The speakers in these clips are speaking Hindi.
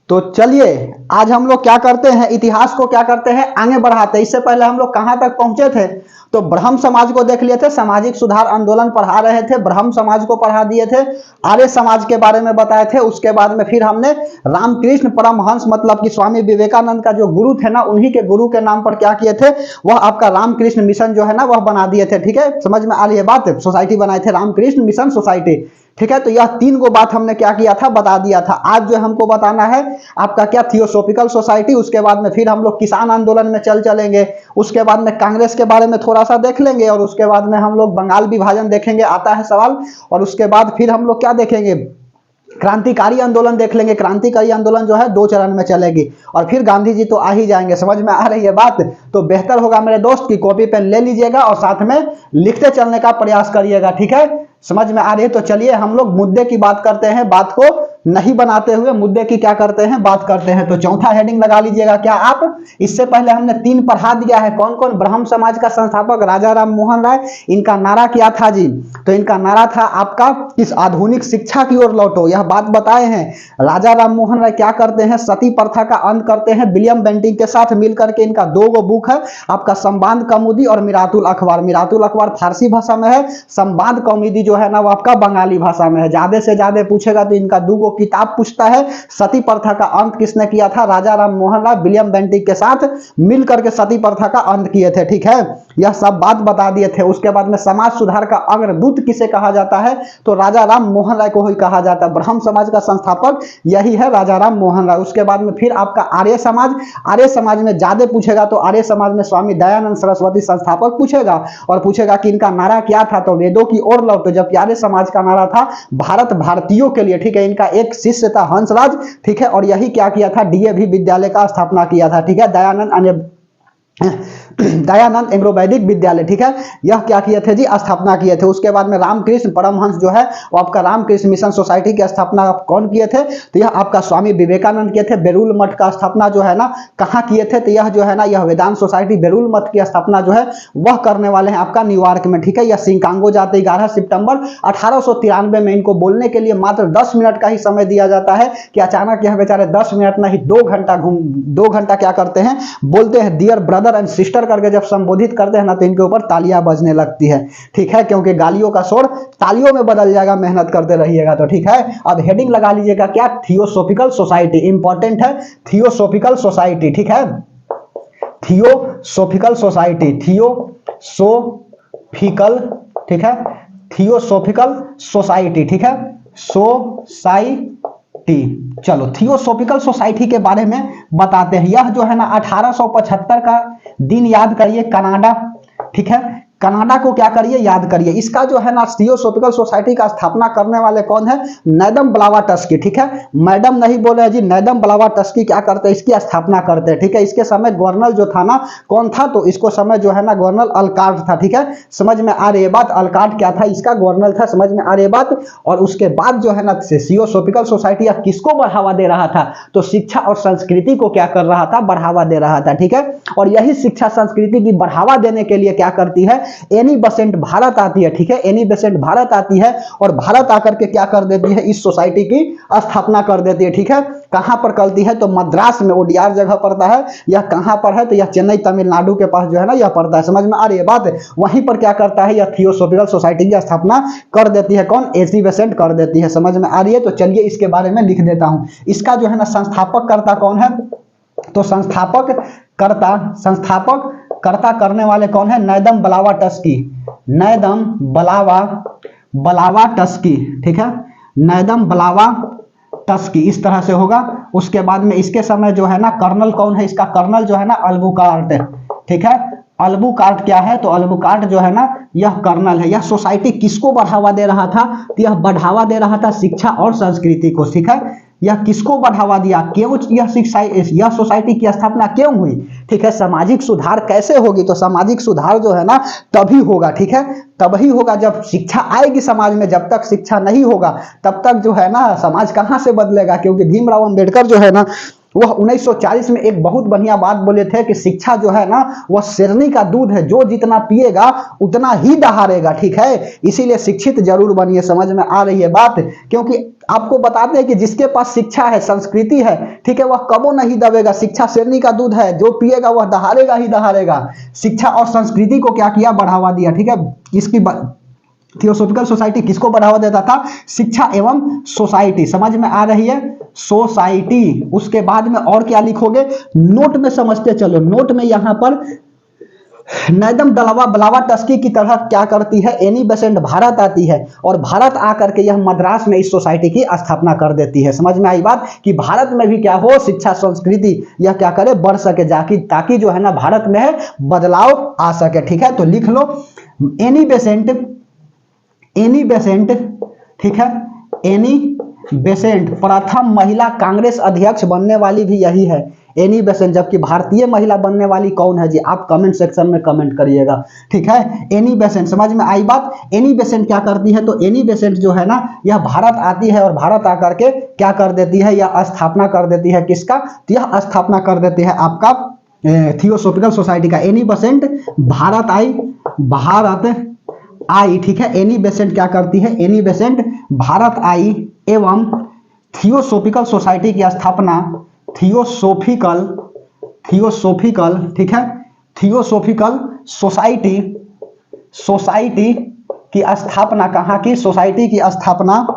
तो चलिए आज हम लोग क्या करते हैं, इतिहास को क्या करते हैं, आगे बढ़ाते हैं। इससे पहले हम लोग कहां तक पहुंचे थे, तो ब्रह्म समाज को देख लिए थे, सामाजिक सुधार आंदोलन पढ़ा रहे थे, ब्रह्म समाज को पढ़ा दिए थे, आर्य समाज के बारे में बताए थे। उसके बाद में फिर हमने रामकृष्ण परमहंस मतलब कि स्वामी विवेकानंद का जो गुरु थे ना, उन्हीं के गुरु के नाम पर क्या किए थे, वह आपका रामकृष्ण मिशन जो है ना वह बना दिए थे। ठीक है, समझ में आ रही है बात। सोसाइटी बनाए थे रामकृष्ण मिशन सोसाइटी। ठीक है, तो यह तीन गो बात हमने क्या किया था, बता दिया था। आज जो हमको बताना है आपका क्या, थियोसॉफिकल सोसाइटी। उसके बाद में फिर हम लोग किसान आंदोलन में चलेंगे। उसके बाद में कांग्रेस के बारे में थोड़ा सा देख लेंगे, और उसके बाद में हम लोग बंगाल विभाजन देखेंगे, आता है सवाल। और उसके बाद फिर हम लोग क्या देखेंगे, क्रांतिकारी आंदोलन देख लेंगे। क्रांतिकारी आंदोलन जो है 2 चरण में चलेगी, और फिर गांधी जी तो आ ही जाएंगे। समझ में आ रही है बात। तो बेहतर होगा मेरे दोस्त की कॉपी पेन ले लीजिएगा और साथ में लिखते चलने का प्रयास करिएगा। ठीक है, समझ में आ रही है। तो चलिए हम लोग मुद्दे की बात करते हैं, बात को नहीं बनाते हुए मुद्दे की क्या करते हैं, बात करते हैं। तो चौथा हेडिंग लगा लीजिएगा क्या आप। इससे पहले हमने 3 पढ़ा दिया है। कौन कौन, ब्रह्म समाज का संस्थापक राजा राम मोहन राय। इनका नारा क्या था जी, तो इनका नारा था आपका किस आधुनिक शिक्षा की ओर लौटो, यह बात बताए हैं। राजा राम मोहन राय क्या करते हैं, सती प्रथा का अंत करते हैं। विलियम बेंटिंग के साथ मिलकर के इनका 2 गो बुक है, आपका संवाद कौमुदी और मिरातुल अखबार। मिरातुल अखबार फारसी भाषा में है, संवाद कौमुदी जो है ना वो आपका बंगाली भाषा में है। ज्यादा से ज्यादा पूछेगा तो इनका 2 गो किताब पूछता है। सती प्रथा का अंत किसने किया था, राजा राम मोहन राय विलियम बेंटिंक के साथ मिलकर के सती प्रथा का अंत किए थे। ठीक है, यह सब बात बता दिए थे। उसके बाद में समाज सुधार का अग्रदूत किसे कहा जाता है, तो राजा राम मोहन राय को ही कहा जाता है। ब्रह्म समाज का संस्थापक यही है, राजा राम मोहन राय। उसके बाद में फिर आपका आर्य समाज। आर्य समाज में ज्यादा पूछेगा तो आर्य समाज में स्वामी दयानंद सरस्वती संस्थापक पूछेगा, और पूछेगा कि इनका नारा क्या था, तो वेदों की ओर लौटो। जबकि आर्य समाज का नारा था भारत भारतीयों के लिए। ठीक है, इनका एक शिष्य था हंसराज। ठीक है, और यही क्या किया था, डीएवी विद्यालय का स्थापना किया था। ठीक है, दयानंद एंग्लो वैदिक विद्यालय। ठीक है, यह क्या किए थे जी, स्थापना किए थे। उसके बाद में रामकृष्ण परमहंस जो है वो आपका रामकृष्ण मिशन सोसाइटी की स्थापना कौन किए थे, तो यह आपका स्वामी विवेकानंद किए थे। बेरुल मठ का स्थापना जो है ना कहाँ किए थे, तो यह जो है ना यह वेदांत सोसाइटी बेरुल मठ की स्थापना जो है वह करने वाले हैं आपका न्यूयॉर्क में। ठीक है, यह शिकागो जाते 11 सितंबर 1893 में। इनको बोलने के लिए मात्र 10 मिनट का ही समय दिया जाता है कि अचानक यह बेचारे 10 मिनट नहीं 2 घंटा क्या करते हैं, बोलते हैं डियर ब्रदर एंड सिस्टर करके। जब संबोधित करते हैं ना तो इनके ऊपर तालियां बजने लगती है। ठीक है, क्योंकि गालियों का शोर तालियों में बदल जाएगा, मेहनत करते रहिएगा तो। ठीक है, अब हेडिंग लगा लीजिएगा क्या, थियोसॉफिकल सोसाइटी। इंपॉर्टेंट है, थियोसॉफिकल सोसाइटी। ठीक है, थियोसॉफिकल सोसाइटी, थियोसॉफिकल। ठीक है, थियोसॉफिकल सोसाइटी। ठीक है, सोसाइटी। चलो थियोसॉफिकल सोसाइटी के बारे में बताते हैं। यह जो है ना 1875 का दिन याद करिए, कनाडा। ठीक है, कनाडा को क्या करिए, याद करिए। इसका जो है ना थियोसॉफिकल सोसाइटी का स्थापना करने वाले कौन है, नैदम ब्लावाटस्की। ठीक है, मैडम नहीं बोले जी, नैदम ब्लावाटस्की क्या करते हैं, इसकी स्थापना करते हैं। ठीक है, इसके समय गवर्नर जो था ना कौन था, तो इसको समय जो है ना गवर्नर अल्कार्ट था। ठीक है, समझ में आ रही है बात। अल्कार्ट क्या था, इसका गवर्नर था। समझ में आ रही है बात। और उसके बाद जो है ना थियोसॉफिकल सोसाइटी किसको बढ़ावा दे रहा था, तो शिक्षा और संस्कृति को क्या कर रहा था, बढ़ावा दे रहा था। ठीक है, और यही शिक्षा संस्कृति की बढ़ावा देने के लिए क्या करती है, एनी बेसेंट भारत आती है। ठीक है, एनी बेसेंट भारत आती है और भारत आकर के क्या कर देती है, इस सोसाइटी की स्थापना कर देती है। ठीक है, कहां पर करती है, तो मद्रास में, ओडियार जगह पड़ता है। यह कहां पर है, तो यह चेन्नई तमिलनाडु के पास जो है ना यह पड़ता है। समझ में आ रही है बात। वहीं पर क्या करता है, यह थियोसॉफिकल सोसाइटी की स्थापना कर देती है। कौन, एनी बेसेंट कर देती है। समझ में आ रही है। तो चलिए इसके बारे में लिख देता हूं। इसका जो है ना संस्थापक कर्ता कौन है, तो संस्थापक कर्ता करने वाले कौन है, नैदम ब्लावाटस्की। नैदम ब्लावाटस्की। ठीक है, नैदम ब्लावाटस्की, इस तरह से होगा। उसके बाद में इसके समय जो है ना कर्नल कौन है, इसका कर्नल जो है ना अल्बुकार्ट। ठीक है, अल्बुकार्ट क्या है, तो अल्बुकार्ट जो है ना यह कर्नल है। यह सोसाइटी किसको बढ़ावा दे रहा था, तो यह बढ़ावा दे रहा था शिक्षा और संस्कृति को। ठीक है, यह किसको बढ़ावा दिया, क्यों यह सोसाइटी की स्थापना क्यों हुई। ठीक है, सामाजिक सुधार कैसे होगी, तो सामाजिक सुधार जो है ना तभी होगा। ठीक है, तभी होगा जब शिक्षा आएगी समाज में। जब तक शिक्षा नहीं होगा तब तक जो है ना समाज कहां से बदलेगा, क्योंकि भीमराव अंबेडकर जो है ना वह 1940 में एक बहुत बढ़िया बात बोले थे कि शिक्षा जो है ना वह शेरनी का दूध है, जो जितना पिएगा उतना ही दहाड़ेगा। ठीक है, इसीलिए शिक्षित जरूर बनिए। समझ में आ रही है बात? क्योंकि आपको बताते हैं कि जिसके पास शिक्षा है, संस्कृति है, ठीक है, वह कबो नहीं दबेगा। शिक्षा शेरनी का दूध है, जो पिएगा वह दहाड़ेगा ही दहाड़ेगा। शिक्षा और संस्कृति को क्या किया? बढ़ावा दिया। ठीक है, इसकी थियोसॉफिकल सोसाइटी किसको बढ़ावा देता था? शिक्षा एवं सोसाइटी। समझ में आ रही है? सोसाइटी। उसके बाद में और क्या लिखोगे? नोट में समझते चलो। नोट में यहां पर नैदम दलावा ब्लावाटस्की की तरह क्या करती है? एनी बेसेंट भारत आती है और भारत आकर के यह मद्रास में इस सोसाइटी की स्थापना कर देती है। समझ में आई बात? कि भारत में भी क्या हो? शिक्षा संस्कृति यह क्या करे? बढ़ सके, जाकि ताकि जो है ना भारत में है बदलाव आ सके। ठीक है, तो लिख लो एनी बेसेंट। ठीक है, एनी बेसेंट प्रथम महिला कांग्रेस अध्यक्ष बनने वाली भी यही है, एनी बेसेंट। जबकि भारतीय महिला बनने वाली कौन है जी? आप कमेंट सेक्शन में कमेंट करिएगा। ठीक है, एनी बेसेंट। समझ में आई बात? एनी बेसेंट क्या करती है? तो एनी बेसेंट जो है ना यह भारत आती है और भारत आकर के क्या कर देती है? यह स्थापना कर देती है किसका? तो यह स्थापना कर देती है आपका थियोसॉफिकल सोसाइटी का। एनी बेसेंट भारत आई। ठीक है, एनी बेसेंट क्या करती है? एनी बेसेंट भारत आई एवं थियोसॉफिकल सोसाइटी की स्थापना थियोसॉफिकल। ठीक है, थियोसॉफिकल सोसाइटी की स्थापना कहाँ की? सोसाइटी की स्थापना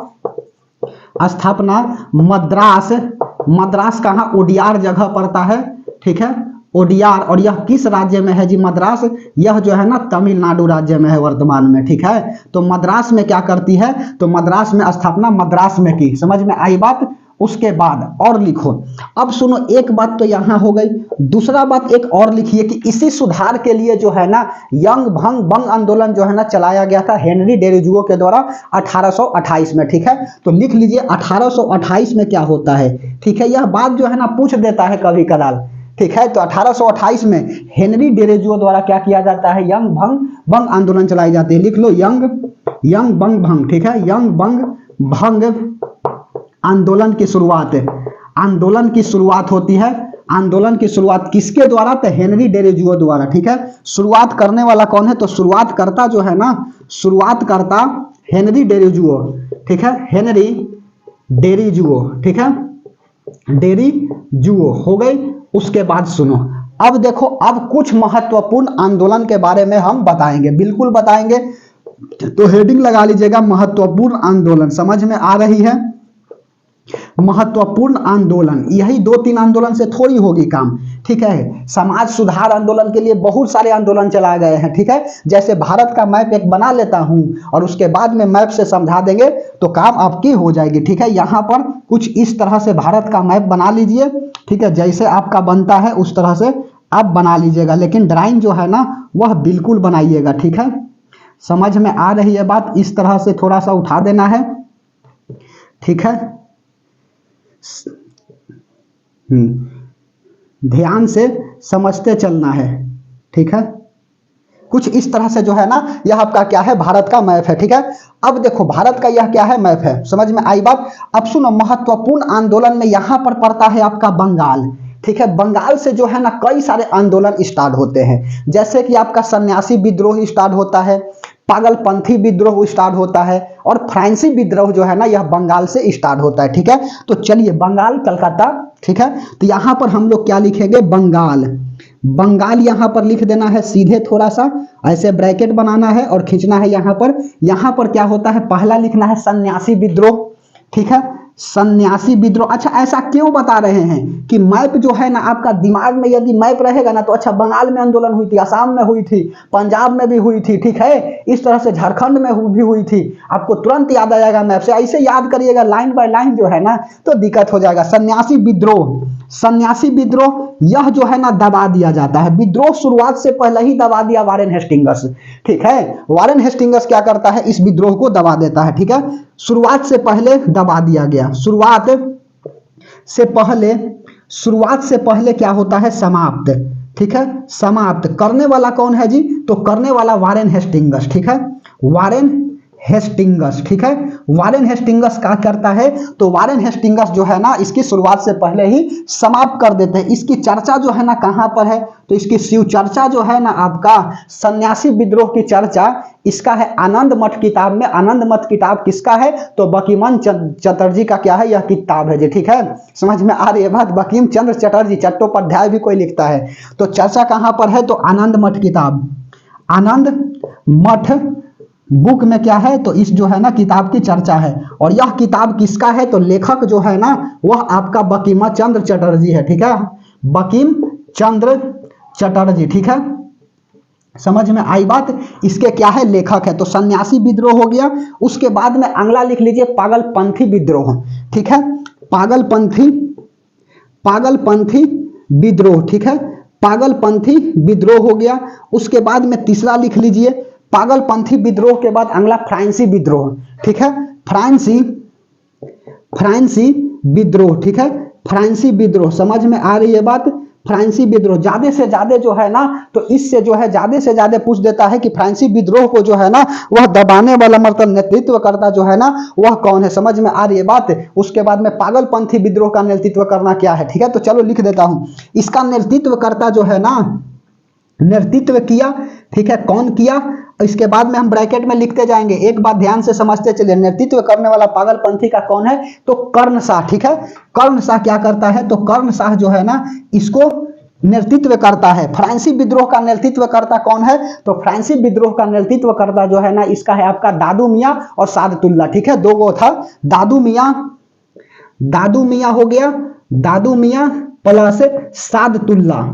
मद्रास कहाँ? ओडियार जगह पड़ता है। ठीक है, ओडियार। और यह किस राज्य में है जी? मद्रास। यह जो है ना तमिलनाडु राज्य में है वर्तमान में। ठीक है, तो मद्रास में क्या करती है? तो मद्रास में स्थापना मद्रास में की। समझ में आई बात? उसके बाद और लिखो। अब सुनो, एक बात तो यहां हो गई, दूसरा बात एक और लिखिए कि इसी सुधार के लिए जो है ना यंग भंग बंग आंदोलन जो है ना चलाया गया था हेनरी डेरोजियो के द्वारा 1828 में। ठीक है, तो लिख लीजिए 1828 में क्या होता है। ठीक है, यह बात जो है ना पूछ देता है कभी कदाल। ठीक है, तो 1828 में हेनरी डेरोजियो द्वारा क्या किया जाता है? यंग भंग बंग आंदोलन चलाई जाती है। लिख लो यंग बंग भंग। ठीक है, यंग बंग भंग आंदोलन की शुरुआत होती है। आंदोलन की शुरुआत किसके द्वारा? तो हेनरी डेरोजियो द्वारा। ठीक है, शुरुआत करने वाला कौन है? तो शुरुआतकर्ता जो है ना, शुरुआतकर्ता हेनरी डेरोजियो। ठीक है, हेनरी डेरोजियो। ठीक है, डेरोजियो हो गई। उसके बाद सुनो, अब देखो, अब कुछ महत्वपूर्ण आंदोलन के बारे में हम बताएंगे, बिल्कुल बताएंगे। तो हेडिंग लगा लीजिएगा महत्वपूर्ण आंदोलन। समझ में आ रही है? महत्वपूर्ण आंदोलन, यही 2-3 आंदोलन से थोड़ी होगी काम। ठीक है, समाज सुधार आंदोलन के लिए बहुत सारे आंदोलन चलाए गए हैं। ठीक है, जैसे भारत का मैप एक बना लेता हूं और उसके बाद में मैप से समझा देंगे तो काम आपकी हो जाएगी। ठीक है, यहां पर कुछ इस तरह से भारत का मैप बना लीजिए। ठीक है, जैसे आपका बनता है उस तरह से आप बना लीजिएगा, लेकिन ड्राइंग जो है ना वह बिल्कुल बनाइएगा। ठीक है, समझ में आ रही है बात? इस तरह से थोड़ा सा उठा देना है। ठीक है, ध्यान से समझते चलना है। ठीक है, कुछ इस तरह से जो है ना यह आपका क्या है? भारत का मैप है। ठीक है, अब देखो भारत का यह क्या है? मैप है। समझ में आई बात? अब सुनो, महत्वपूर्ण आंदोलन में यहां पर पड़ता है आपका बंगाल। ठीक है, बंगाल से जो है ना कई सारे आंदोलन स्टार्ट होते हैं, जैसे कि आपका सन्यासी विद्रोह स्टार्ट होता है, पागलपंथी विद्रोह स्टार्ट होता है और फ्रांसी विद्रोह जो है ना यह बंगाल से स्टार्ट होता है। ठीक है, तो चलिए बंगाल कलकत्ता। ठीक है, तो यहां पर हम लोग क्या लिखेंगे? बंगाल यहां पर लिख देना है सीधे, थोड़ा सा ऐसे ब्रैकेट बनाना है और खींचना है यहां पर क्या होता है? पहला लिखना है सन्यासी विद्रोह। ठीक है, सन्यासी विद्रोह। अच्छा, ऐसा क्यों बता रहे हैं कि मैप जो है ना आपका दिमाग में यदि मैप रहेगा ना तो अच्छा बंगाल में आंदोलन हुई थी, असम में हुई थी, पंजाब में भी हुई थी। ठीक है, इस तरह से झारखंड में भी हुई थी, आपको तुरंत याद आ जाएगा मैप से। ऐसे याद करिएगा लाइन बाय लाइन जो है ना तो दिक्कत हो जाएगा। सन्यासी विद्रोह यह जो है ना दबा दिया जाता है। विद्रोह शुरुआत से पहले ही दबा दिया वारेन हेस्टिंगस। ठीक है, वारेन हेस्टिंगस क्या करता है? इस विद्रोह को दबा देता है। ठीक है, शुरुआत से पहले दबा दिया गया। शुरुआत से पहले क्या होता है? समाप्त। ठीक है, समाप्त करने वाला कौन है जी? तो करने वाला वारेन हेस्टिंगस। ठीक है, वारेन हेस्टिंगस, ठीक है। वारेन हेस्टिंगस क्या करता है, तो वारेन हेस्टिंगस जो है ना इसकी शुरुआत से पहले ही समाप्त कर देते हैं। इसकी चर्चा जो है ना कहां पर है, तो इसकी शिव चर्चा जो है ना आपका सन्यासी विद्रोह की चर्चा इसका है आनंद मठ किताब में। आनंद मठ किताब किसका है, तो बंकिम चटर्जी का क्या है, यह किताब है जी, ठीक है। समझ में आ रही है बात, बंकिम चंद्र चटर्जी, चट्टोपाध्याय भी कोई लिखता है। तो चर्चा कहां पर है, तो आनंद मठ किताब, आनंद मठ बुक में क्या है, तो इस जो है ना किताब की चर्चा है। और यह किताब किसका है, तो लेखक जो है ना वह आपका बंकिम चंद्र चटर्जी है, ठीक है। बंकिम चंद्र चटर्जी, ठीक है। समझ में आई बात। इसके क्या है, लेखक है। तो सन्यासी विद्रोह हो गया। उसके बाद में अगला लिख लीजिए पागलपंथी विद्रोह, ठीक है। पागलपंथी, पागलपंथी विद्रोह, ठीक है। पागलपंथी विद्रोह हो गया। उसके बाद में तीसरा लिख लीजिए पागलपंथी विद्रोह के बाद अगला फ्रांसीसी विद्रोह, ठीक है। फ्रांसीसी, फ्रांसीसी विद्रोह, ठीक है। फ्रांसीसी विद्रोह, समझ में आ रही है बात। फ्रांसीसी विद्रोह ज्यादा से ज्यादा जो है ना, तो इससे जो है ज्यादा से ज्यादा पूछ देता है कि फ्रांसीसी विद्रोह को जो है ना वह दबाने वाला मतलब नेतृत्व करता जो है ना वह कौन है, समझ में आ रही है बात। उसके बाद में पागलपंथी विद्रोह का नेतृत्व करना क्या है, ठीक है। तो चलो लिख देता हूं, इसका नेतृत्व करता जो है ना, नेतृत्व किया, ठीक है, कौन किया। इसके बाद में हम ब्रैकेट में लिखते जाएंगे। एक बात ध्यान से समझते चलिए, नेतृत्व करने वाला पागलपंथी का कौन है, तो कर्णशाह, ठीक है। कर्णशाह क्या करता है, तो कर्णशाह जो है ना इसको नेतृत्व करता है। फ्रांसीसी विद्रोह का नेतृत्व करता कौन है, तो फ्रांसीसी विद्रोह का नेतृत्व करता जो है ना इसका है आपका दादू मियां और सादतुल्ला, ठीक है। दो गो था, दादू मियां, दादू मियां हो गया, दादू मियां प्लस सादतुल्ला,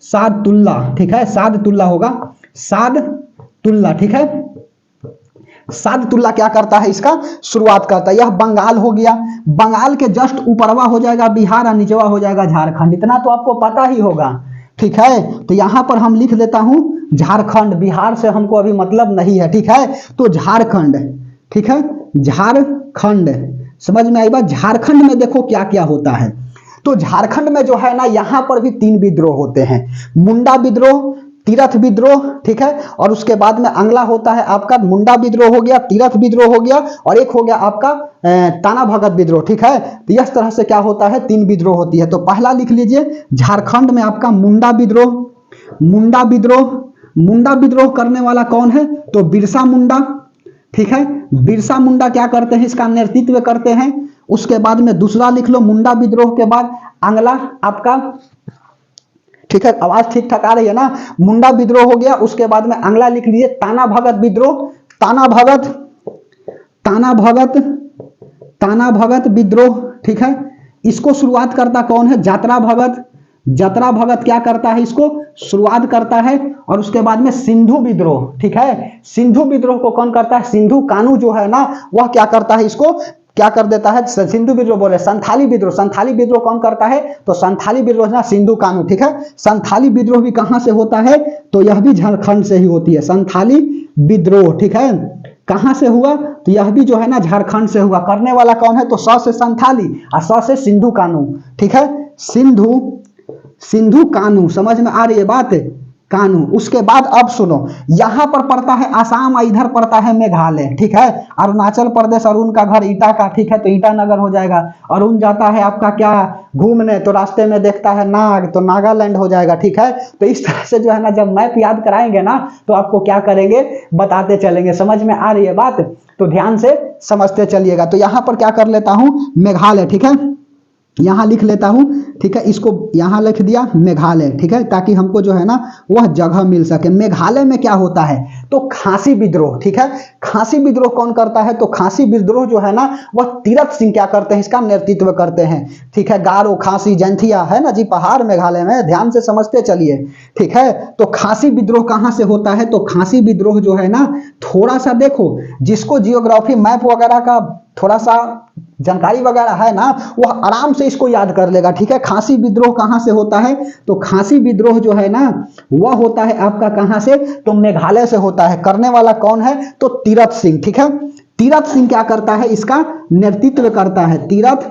सादतुल्ला, ठीक है। सादतुल्ला होगा, सादतुल्ला, ठीक है। सादतुल्ला क्या करता है, इसका शुरुआत करता है। यह बंगाल हो गया। बंगाल के जस्ट ऊपरवा हो जाएगा बिहार और निचवा हो जाएगा झारखंड, इतना तो आपको पता ही होगा, ठीक है। तो यहां पर हम लिख देता हूं झारखंड, बिहार से हमको अभी मतलब नहीं है, ठीक है। तो झारखंड, ठीक है, झारखंड, समझ में आई बात। झारखंड में देखो क्या क्या होता है, तो झारखंड में जो है ना यहां पर भी 3 विद्रोह होते हैं, मुंडा विद्रोह, तीरथ विद्रोह, ठीक है। और उसके बाद में अगला होता है आपका मुंडा विद्रोह हो गया, तीरथ विद्रोह हो गया, और एक हो गया आपका ताना भगत विद्रोह, ठीक है। तो इस तरह से क्या होता है, 3 विद्रोह होती है। तो पहला लिख लीजिए झारखंड में आपका मुंडा विद्रोह, मुंडा विद्रोह, मुंडा विद्रोह करने वाला कौन है, तो बिरसा मुंडा, ठीक है। बिरसा मुंडा क्या करते हैं, इसका नेतृत्व करते हैं। उसके बाद में दूसरा लिख लो मुंडा विद्रोह के बाद अगला आपका, ठीक है, आवाज ठीक ठाक आ रही है ना। मुंडा विद्रोह हो गया। उसके बाद में अगला लिख लीजिए ताना भगत विद्रोह, ताना भगत, ताना भगत, ताना भगत विद्रोह, ठीक है। इसको शुरुआत करता कौन है, जात्रा भगत, जतरा भगत क्या करता है, इसको शुरुआत करता है। और उसके बाद में सिंधु विद्रोह, ठीक है। सिंधु विद्रोह को कौन करता है, सिंधु कानू जो है ना वह क्या करता है, इसको क्या कर देता है, सिंधु विद्रोह बोले संथाली विद्रोह, संथाली विद्रोह कौन करता है, तो संथाली विद्रोह ना सिंधु कानू, ठीक है। संथाली विद्रोह भी कहां से होता है, तो यह भी झारखंड से ही होती है, संथाली विद्रोह, ठीक है। कहां से हुआ, तो यह भी जो है ना झारखंड से हुआ। करने वाला कौन है, तो स से संथाली और स से सिंधु कानू, ठीक है। सिंधु, सिंधु कानू, समझ में आ रही है बात, कानू। उसके बाद अब सुनो, यहां पर पड़ता है आसाम और इधर पड़ता है मेघालय, ठीक है। अरुणाचल प्रदेश, अरुण का घर ईटा का, ठीक है, तो ईटानगर हो जाएगा। अरुण जाता है आपका क्या घूमने, तो रास्ते में देखता है नाग, तो नागालैंड हो जाएगा, ठीक है। तो इस तरह से जो है ना जब मैप याद कराएंगे ना तो आपको क्या करेंगे बताते चलेंगे, समझ में आ रही है बात। तो ध्यान से समझते चलिएगा। तो यहां पर क्या कर लेता हूं, मेघालय, ठीक है, यहां लिख लेता हूं, ठीक है। इसको यहां लिख दिया मेघालय, ठीक है, ताकि हमको जो है ना वह जगह मिल सके। मेघालय में क्या होता है, तो खासी विद्रोह, ठीक है। खासी विद्रोह कौन करता है, तो खासी विद्रोह जो है ना वह तीरथ सिंह क्या करते हैं, इसका नेतृत्व करते हैं, ठीक है। गारो, खासी, जंथिया है ना जी पहाड़ मेघालय में, ध्यान से समझते चलिए, ठीक है। तो खासी विद्रोह कहां से होता है, तो खासी विद्रोह जो है ना थोड़ा सा देखो, जिसको जियोग्राफी मैप वगैरह का थोड़ा सा जानकारी वगैरह है ना वह आराम से इसको याद कर लेगा, ठीक है। खासी विद्रोह कहां से होता है, तो खासी विद्रोह जो है ना वह होता है आपका कहां से, तो मेघालय से होता है। करने वाला कौन है, तो तीरथ सिंह, ठीक है। तीरथ सिंह क्या करता है, इसका नेतृत्व करता है तीरथ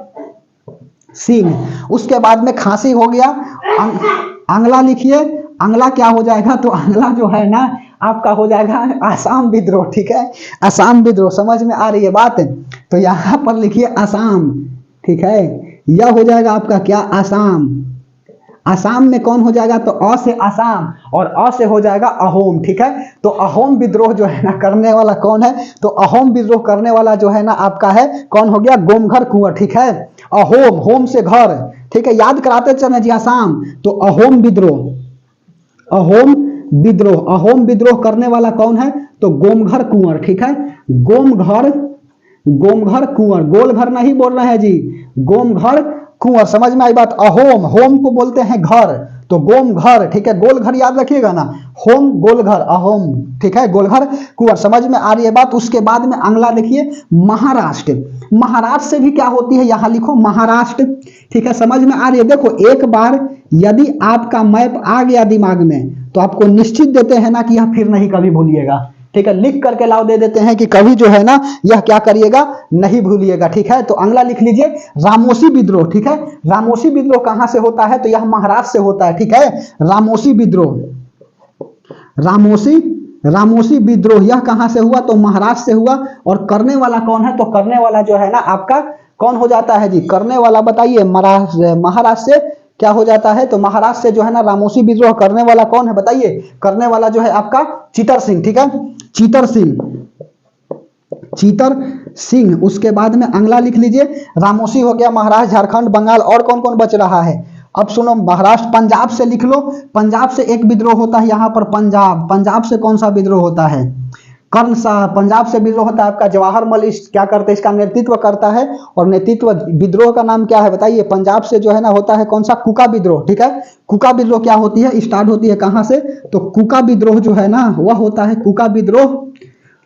सिंह। उसके बाद में खासी हो गया। अंगला लिखिए, अंगला क्या हो जाएगा, तो अंगला जो है ना आपका हो जाएगा आसाम विद्रोह, ठीक है, आसाम विद्रोह। समझ में आ रही है बात? तो यहाँ पर लिखिए आसाम, ठीक है, यह हो जाएगा आपका क्या, आसाम। आसाम में कौन हो जाएगा, तो अ से आसाम और अ से हो जाएगा अहोम, ठीक है। तो अहोम विद्रोह जो है ना करने वाला कौन है, तो अहोम विद्रोह करने वाला जो है ना आपका है कौन हो गया, गोमघर कुंवर, ठीक है। अहोम, होम से घर, ठीक है, याद कराते चले जी आसाम। तो अहोम विद्रोह, अहोम विद्रोह, अहोम विद्रोह करने वाला कौन है, तो गोमघर कुंवर, ठीक है। गोमघर, गोमघर कुंवर, गोल घर नहीं बोल रहे हैं जी, गोमघर कुंवर। समझ में आई बात? अहोम, होम को बोलते हैं घर, तो गोम घर, ठीक है, गोल घर याद रखिएगा ना, होम गोल घर, अहोम, ठीक है, गोल घर कुंवर। समझ में आ रही है बात? उसके बाद में अगला देखिए महाराष्ट्र। महाराष्ट्र से भी क्या होती है, यहां लिखो महाराष्ट्र, ठीक है। समझ में आ रही है? देखो एक बार यदि आपका मैप आ गया दिमाग में तो आपको निश्चित देते हैं ना कि यह फिर नहीं कभी भूलिएगा, ठीक है, लिख करके लाओ दे देते हैं कि कभी जो है ना यह क्या करिएगा, नहीं भूलिएगा, ठीक है। तो अगला लिख लीजिए रामोसी विद्रोह, ठीक है। रामोसी विद्रोह कहां से होता है, तो यह महाराष्ट्र से होता है, ठीक है। रामोसी विद्रोह, रामोसी, रामोसी विद्रोह यह कहां से हुआ, तो महाराष्ट्र से हुआ। और करने वाला कौन है, तो करने वाला जो है ना आपका कौन हो जाता है जी, करने वाला बताइए, महाराष्ट्र से क्या हो जाता है, तो महाराष्ट्र से जो है ना रामोसी विद्रोह करने वाला कौन है बताइए, करने वाला जो है आपका चीतर सिंह, ठीक है, चीतर सिंह, चीतर सिंह। उसके बाद में अगला लिख लीजिए, रामोसी हो गया महाराष्ट्र, झारखंड, बंगाल, और कौन कौन बच रहा है। अब सुनो महाराष्ट्र, पंजाब से लिख लो, पंजाब से एक विद्रोह होता है यहाँ पर, पंजाब, पंजाब से कौन सा विद्रोह होता है, कर्ण शाह, पंजाब से विद्रोह होता है आपका जवाहर मल, क्या करते हैं, इसका नेतृत्व करता है। और नेतृत्व विद्रोह का नाम क्या है बताइए, पंजाब से जो है ना होता है कौन सा, कुका विद्रोह, ठीक है। कुका विद्रोह क्या होती है, स्टार्ट होती है कहां से, तो कुका विद्रोह जो है ना वह होता है, कुका विद्रोह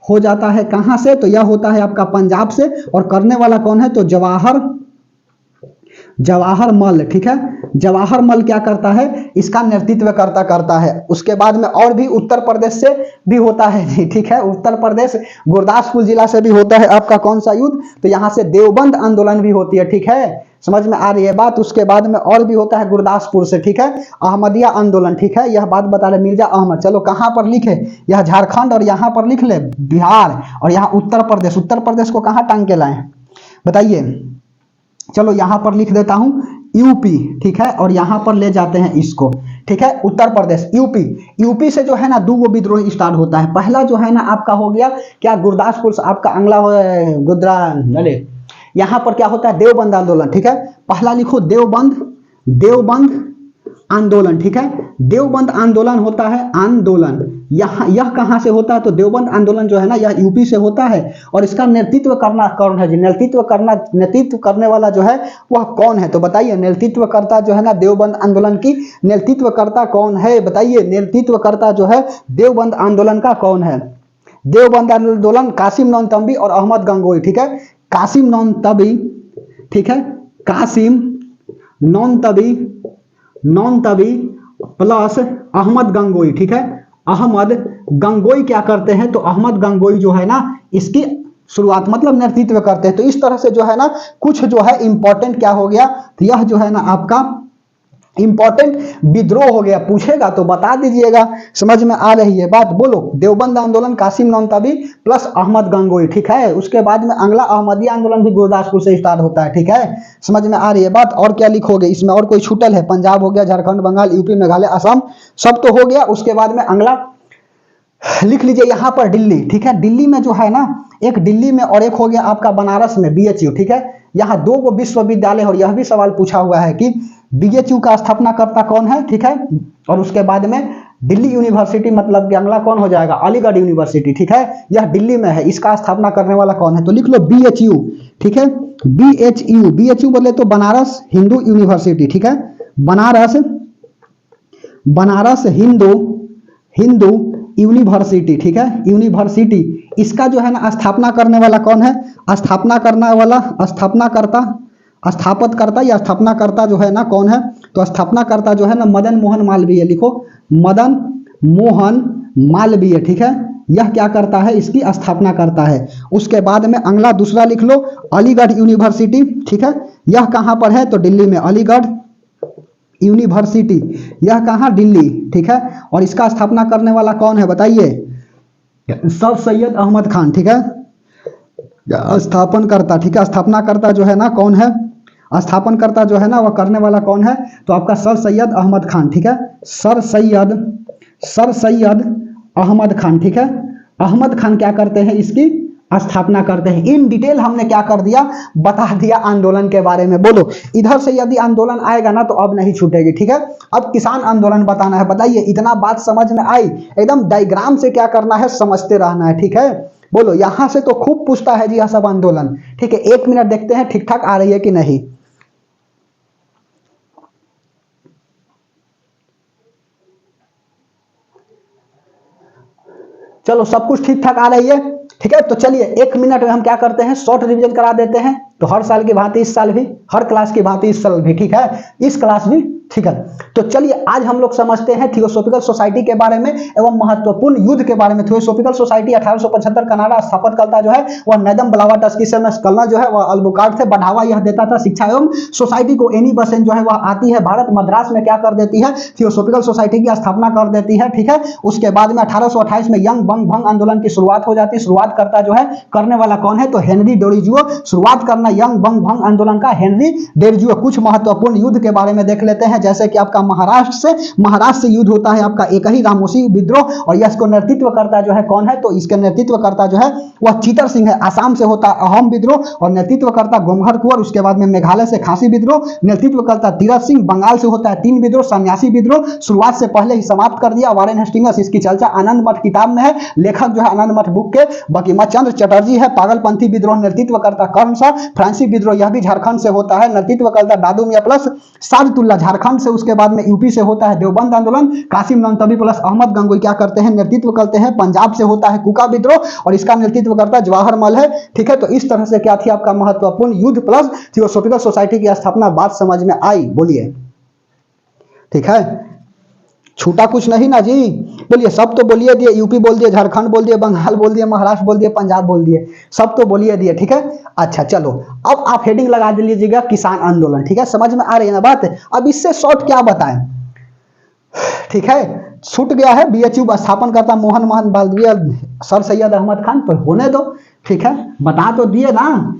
हो जाता है कहां से, तो यह होता है आपका पंजाब से। और करने वाला कौन है, तो जवाहर, जवाहर मल, ठीक है, जवाहर मल क्या करता है, इसका नेतृत्व करता है। उसके बाद में और भी उत्तर प्रदेश से भी होता है जी, ठीक है, उत्तर प्रदेश गुरदासपुर जिला से भी होता है आपका कौन सा युद्ध, तो यहां से देवबंद आंदोलन भी होती है, ठीक है। समझ में आ रही है बात? उसके बाद में और भी होता है गुरदासपुर से, ठीक है, अहमदिया आंदोलन, ठीक है, यह बात बता रहे मिर्जा अहमद। चलो कहां पर लिखे, यह झारखंड, और यहां पर लिख ले बिहार, और यहाँ उत्तर प्रदेश, उत्तर प्रदेश को कहां टांग के लाए बताइए, चलो यहां पर लिख देता हूं यूपी, ठीक है, और यहां पर ले जाते हैं इसको, ठीक है, उत्तर प्रदेश, यूपी। यूपी से जो है ना दो विद्रोह स्टार्ट होता है। पहला जो है ना आपका हो गया क्या, गुरदासपुर से, आपका अगला गुजरा, अरे यहां पर क्या होता है, देवबंद आंदोलन, ठीक है। पहला लिखो देवबंद, देवबंद आंदोलन, ठीक है, देवबंद आंदोलन होता है, आंदोलन यह कहां से होता है, तो देवबंद आंदोलन जो है ना यह यूपी से होता है। और इसका नेतृत्व करना कौन है जी, नेतृत्व करने वाला जो है वह कौन है, तो बताइए नेतृत्वकर्ता जो है ना देवबंद आंदोलन की नेतृत्वकर्ता कौन है बताइए, नेतृत्वकर्ता जो है देवबंद आंदोलन का कौन है। देवबंद आंदोलन कासिम नौतंबी और अहमद गंगोई, ठीक है, कासिम नौतंबी, ठीक है, कासिम नौतंबी, नौतंबी प्लस अहमद गंगोई, ठीक है, अहमद गंगोई क्या करते हैं, तो अहमद गंगोई जो है ना इसकी शुरुआत मतलब नेतृत्व करते हैं। तो इस तरह से जो है ना कुछ जो है इंपॉर्टेंट क्या हो गया, तो यह जो है ना आपका इंपॉर्टेंट विद्रोह हो गया। पूछेगा तो बता दीजिएगा, समझ में आ रही है बात, बोलो। देवबंद आंदोलन कासिम नौतंबी प्लस अहमद गंगोई, ठीक है। उसके बाद में अगला अहमदिया आंदोलन भी गुरदासपुर से स्टार्ट होता है, ठीक है, समझ में आ रही है बात। और क्या लिखोगे इसमें, और कोई छूटल है, पंजाब हो गया, झारखंड, बंगाल, यूपी, मेघालय, असम, सब तो हो गया। उसके बाद में अगला लिख लीजिए यहाँ पर दिल्ली, ठीक है, दिल्ली में जो है ना एक दिल्ली में और एक हो गया आपका बनारस में बीएचयू, ठीक है। यहाँ दो गो विश्वविद्यालय, और यह भी सवाल पूछा हुआ है कि बीएचयू का स्थापना करता कौन है, ठीक है। और उसके बाद में दिल्ली यूनिवर्सिटी मतलब कि अगला कौन हो जाएगा, अलीगढ़ यूनिवर्सिटी, ठीक है, यह दिल्ली में है, इसका स्थापना करने वाला कौन है, तो लिख लो बीएचयू, ठीक है, बीएचयू, बीएचयू बोले तो बनारस हिंदू यूनिवर्सिटी, ठीक है, बनारस, बनारस हिंदू यूनिवर्सिटी, ठीक है, यूनिवर्सिटी। इसका जो है ना स्थापना करने वाला कौन है, स्थापना करने वाला, स्थापनाकर्ता, स्थापतकर्ता या स्थापनाकर्ता जो है ना कौन है, तो स्थापनाकर्ता जो है ना मदन मोहन मालवीय, लिखो मदन मोहन मालवीय, ठीक है, यह क्या करता है, इसकी स्थापना करता है। उसके बाद में अगला दूसरा लिख लो अलीगढ़ यूनिवर्सिटी, ठीक है, यह कहां पर है, तो दिल्ली में, अलीगढ़ यूनिवर्सिटी, यह कहाँ, दिल्ली, ठीक है। और इसका स्थापना करने वाला कौन है बताइए, सर सैयद अहमद खान, ठीक है। स्थापनकर्ता, ठीक है, स्थापनाकर्ता जो है ना कौन है, स्थापनकर्ता जो है ना वह करने वाला कौन है, तो आपका सर सैयद अहमद खान, ठीक है। सर सैयद अहमद खान, ठीक है। अहमद खान क्या करते हैं, इसकी स्थापना करते हैं। इन डिटेल हमने क्या कर दिया, बता दिया आंदोलन के बारे में। बोलो इधर से यदि आंदोलन आएगा ना तो अब नहीं छूटेगी, ठीक है। अब किसान आंदोलन बताना है। बताइए इतना बात समझ में आई, एकदम डायग्राम से क्या करना है, समझते रहना है, ठीक है। बोलो यहां से तो खूब पूछता है जी यह सब आंदोलन, ठीक है। 1 मिनट देखते हैं ठीक ठाक आ रही है कि नहीं। चलो सब कुछ ठीक ठाक आ रही है, ठीक है। तो चलिए 1 मिनट में हम क्या करते हैं, शॉर्ट रिवीजन करा देते हैं। तो हर साल की भांति इस साल भी, हर क्लास की भांति इस साल भी, ठीक है, इस क्लास भी, ठीक है। तो चलिए आज हम लोग समझते हैं थियोसॉफिकल सोसाइटी के बारे में एवं महत्वपूर्ण युद्ध के बारे में। थियोसॉफिकल सोसाइटी 1875 कनाडा स्थापनकर्ता जो है वह नेदम ब्लावाटस्की से कलना जो है वह अल्बुकार्क थे। बढ़ावा यह देता था शिक्षा एवं सोसाइटी को। एनी बेसेंट जो है वह आती है भारत मद्रास में, क्या कर देती है, थियोसॉफिकल सोसाइटी की स्थापना कर देती है, ठीक है। उसके बाद में 1828 में यंग बंग भंग आंदोलन की शुरुआत हो जाती है। शुरुआत करता जो है, करने वाला कौन है, तो हेनरी डेरिजुओ। शुरुआत करना यंग बंग भंग आंदोलन का हेनरी डेरिजुओ। कुछ महत्वपूर्ण युद्ध के बारे में देख लेते हैं, जैसे कि आपका महाराष्ट्र से युद्ध होता है आपका एक ही रामोसी विद्रोह, और यह इसको नेतृत्व करता जो है कौन है, तो इसके नेतृत्व करता जो है वह चीतर सिंह है। आसाम से होता अहम विद्रोह और नेतृत्व करता गोमहर कुंवर। उसके बाद में मेघालय से खासी विद्रोह, नेतृत्व करता तीरथ सिंह। बंगाल से होता है 3 विद्रोह, सन्यासी विद्रोह शुरुआत से पहले ही समाप्त कर दिया वारेन हेस्टिंग्स। इसकी चर्चा आनंद मठ किताब में है, लेखक जो है आनंद मठ बुक के बंकिम चंद्र चटर्जी है। पागलपंथी विद्रोह नेतृत्व करता कर्ण शाह। फ्रांसी विद्रोह यह भी झारखंड से होता है, नेतृत्व करता दादू मियां प्लस सादतुल्ला झारखंड से। उसके बाद में यूपी से होता है देवबंद आंदोलन, कासिम नंतवी प्लस अहमद गंगोई क्या करते हैं, नेतृत्व करते हैं। पंजाब से होता है कुका विद्रोह और इसका नेतृत्व करता जवाहरमल है, ठीक है। तो इस तरह से क्या थी आपका महत्वपूर्ण युद्ध प्लस थियोसॉफिकल सोसाइटी की स्थापना। बात समझ में आई, बोलिए, ठीक है। छूटा कुछ नहीं ना जी, बोलिए, सब तो बोलिए दिए। यूपी बोल दिए, झारखंड बोल दिए, बंगाल बोल दिए, महाराष्ट्र बोल दिए, पंजाब बोल दिए, सब तो बोलिए दिए, ठीक है। अच्छा चलो अब आप हेडिंग लगा दीजिएगा किसान आंदोलन, ठीक है। समझ में आ रही है ना बात। अब इससे शॉर्ट क्या बताएं, ठीक है। छूट गया है बीएचयू स्थापन करता मोहन बालदिया सर सैयद अहमद खान, तो होने दो, ठीक है। बता तो दिए ना,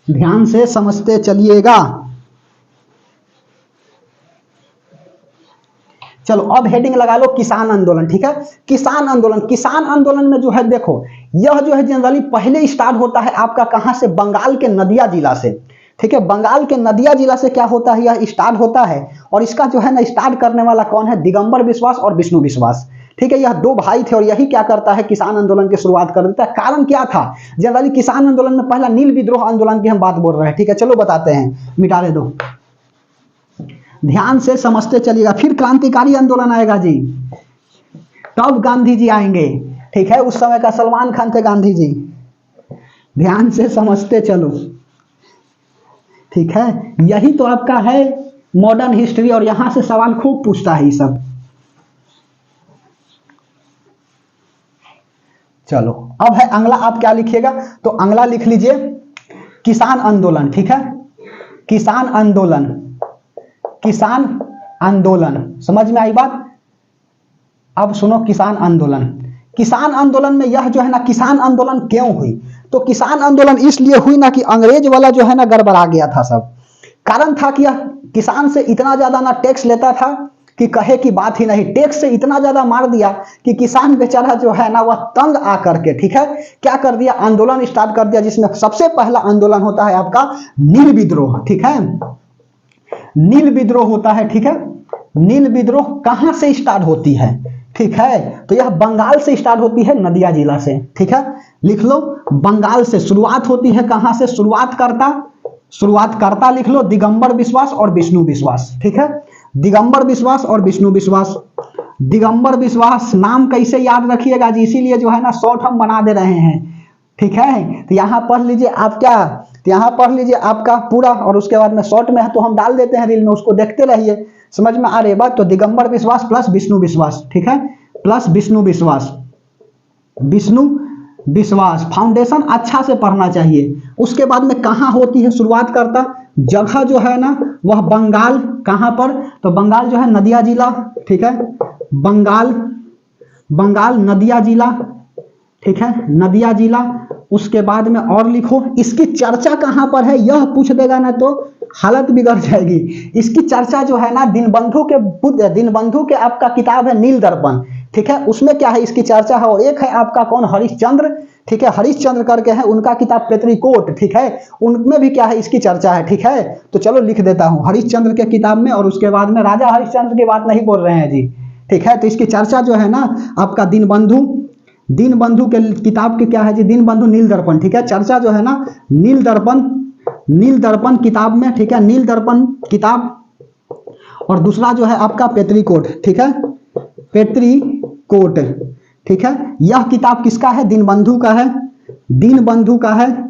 ध्यान से समझते चलिएगा। चलो अब हेडिंग लगा लो किसान आंदोलन, ठीक है। किसान आंदोलन में जो है देखो, यह जो है जनरली पहले स्टार्ट होता है आपका कहां से, बंगाल के नदिया जिला से, ठीक है। बंगाल के नदिया जिला से क्या होता है, यह स्टार्ट होता है। और इसका जो है ना स्टार्ट करने वाला कौन है, दिगंबर बिश्वास और विष्णु विश्वास, ठीक है। यह 2 भाई थे और यही क्या करता है, किसान आंदोलन की शुरुआत कर देता है। कारण क्या था, जनरली किसान आंदोलन में पहला नील विद्रोह आंदोलन की हम बात बोल रहे हैं, ठीक है। चलो बताते हैं, मिटा दो, ध्यान से समझते चलिएगा। फिर क्रांतिकारी आंदोलन आएगा जी, तब गांधी जी आएंगे, ठीक है। उस समय का सलमान खान थे गांधी जी, ध्यान से समझते चलो, ठीक है। यही तो आपका है मॉडर्न हिस्ट्री, और यहां से सवाल खूब पूछता है ये सब। चलो अब है अगला, आप क्या लिखिएगा, तो अगला लिख लीजिए किसान आंदोलन, ठीक है। किसान आंदोलन समझ में आई बात। अब सुनो, किसान आंदोलन में यह जो है ना, किसान आंदोलन क्यों हुई, तो किसान आंदोलन इसलिए हुई ना कि अंग्रेज वाला जो है ना गड़बड़ा गया था सब। कारण था कि यह किसान से इतना ज्यादा ना टैक्स लेता था कि कहे की बात ही नहीं। टैक्स से इतना ज्यादा मार दिया कि किसान बेचारा जो है ना वह तंग आकर के, ठीक है, क्या कर दिया, आंदोलन स्टार्ट कर दिया। जिसमें सबसे पहला आंदोलन होता है आपका नील विद्रोह, ठीक है। नील विद्रोह होता है, ठीक है। नील विद्रोह कहां से स्टार्ट होती है, ठीक है, तो यह बंगाल से स्टार्ट होती है, नदिया जिला से, ठीक है। लिख लो, बंगाल से शुरुआत होती है। कहां से शुरुआतकर्ता लिख लो, दिगंबर विश्वास और विष्णु विश्वास, ठीक है। दिगंबर विश्वास और विष्णु विश्वास। दिगंबर विश्वास नाम कैसे याद रखिएगा जी, इसीलिए जो है ना शॉर्ट हम बना दे रहे हैं, ठीक है। तो यहां पढ़ लीजिए आप क्या, तो यहां पढ़ लीजिए आपका पूरा, और उसके बाद में शॉर्ट में है तो हम डाल देते हैं रील में, उसको देखते रहिए, समझ में आ रही बात। तो दिगंबर विश्वास प्लस विष्णु विश्वास, ठीक है, प्लस विष्णु विश्वास, विष्णु विश्वास, फाउंडेशन अच्छा से पढ़ना चाहिए। उसके बाद में कहाँ होती है शुरुआत करता, जगह जो है ना वह बंगाल, कहाँ पर, तो बंगाल जो है नदिया जिला, ठीक है, बंगाल, बंगाल नदिया जिला, ठीक है, नदिया जिला। उसके बाद में और लिखो, इसकी चर्चा कहाँ पर है, यह पूछ देगा ना तो हालत बिगड़ जाएगी। इसकी चर्चा जो है ना दीनबंधु के आपका किताब है नील दर्पण, ठीक है, उसमें क्या है इसकी चर्चा है। और एक है आपका कौन, हरिश्चंद्र, ठीक है, हरिश्चंद्र करके है, उनका किताब पेत्रीकोट, ठीक है, उनमें भी क्या है इसकी चर्चा है, ठीक है। तो चलो लिख देता हूं हरिश्चंद्र के किताब में, और उसके बाद में राजा हरिश्चंद्र की बात नहीं बोल रहे हैं जी, ठीक है। तो इसकी चर्चा जो है ना आपका दीनबंधु के किताब के क्या है जी, दीनबंधु नील दर्पण, ठीक है, चर्चा जो है ना नील दर्पण किताब में, ठीक है, नील दर्पण किताब। और दूसरा जो है आपका पेत्रीकोट, ठीक है, पेत्रीकोट, ठीक है। यह किताब किसका है, दीनबंधु का है, दीनबंधु का है।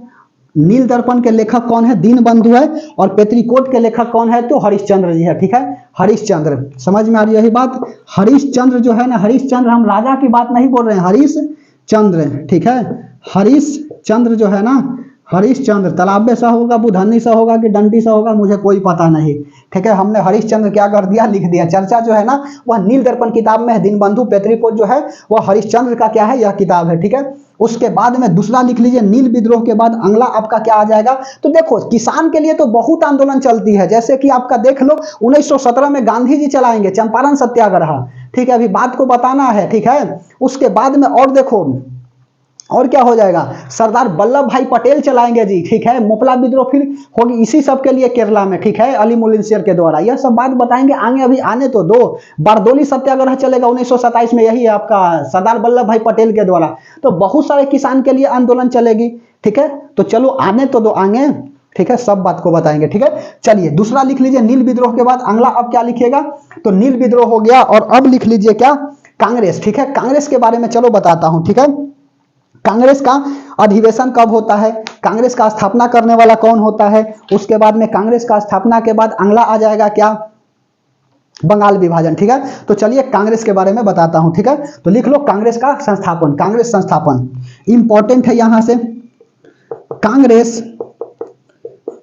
नील दर्पण के लेखक कौन है, दीनबंधु है, और पेत्रीकोट के लेखक कौन है, तो हरिश्चंद्र जी है, ठीक है, हरिश्चंद्र। समझ में आ रही है यही बात। हरिश्चंद्र जो है ना, हरिश्चंद्र, हम राजा की बात नहीं बोल रहे हैं, हरिश्चंद्र, ठीक है, हरिश्चंद्र जो है ना, हरिश्चंद्र तालाबे सा होगा, बुधन्नी सा होगा कि डंडी सा होगा, मुझे कोई पता नहीं, ठीक है। हमने हरिश्चंद्र क्या कर दिया, लिख दिया। चर्चा जो है ना वह नील दर्पण किताब में है, दीनबंधु, पेत्रीकोट जो है वह हरिश्चंद्र का क्या है, यह किताब है, ठीक है। उसके बाद में दूसरा लिख लीजिए, नील विद्रोह के बाद अगला आपका क्या आ जाएगा। तो देखो किसान के लिए तो बहुत आंदोलन चलती है, जैसे कि आपका देख लो 1917 में गांधी जी चलाएंगे चंपारण सत्याग्रह, ठीक है, अभी बात को बताना है, ठीक है। उसके बाद में और देखो और क्या हो जाएगा, सरदार वल्लभ भाई पटेल चलाएंगे जी, ठीक है, मोपला विद्रोह फिर होगी इसी सब के लिए केरला में, ठीक है, अली मुलिंसियर के द्वारा। यह सब बात बताएंगे आगे, अभी आने तो दो। बारदोली सत्याग्रह चलेगा 1927 में, यही है आपका सरदार वल्लभ भाई पटेल के द्वारा। तो बहुत सारे किसान के लिए आंदोलन चलेगी, ठीक है। तो चलो आने तो दो आगे, ठीक है, सब बात को बताएंगे, ठीक है। चलिए दूसरा लिख लीजिए, नील विद्रोह के बाद अगला अब क्या लिखिएगा, तो नील विद्रोह हो गया। और अब लिख लीजिए क्या, कांग्रेस, ठीक है। कांग्रेस के बारे में चलो बताता हूं, ठीक है। कांग्रेस का अधिवेशन कब होता है, कांग्रेस का स्थापना करने वाला कौन होता है। उसके बाद में कांग्रेस का स्थापना के बाद अगला आ जाएगा क्या, बंगाल विभाजन, ठीक है। तो चलिए कांग्रेस के बारे में बताता हूं, ठीक है। तो लिख लो कांग्रेस का संस्थापन, कांग्रेस संस्थापन इंपॉर्टेंट है यहां से।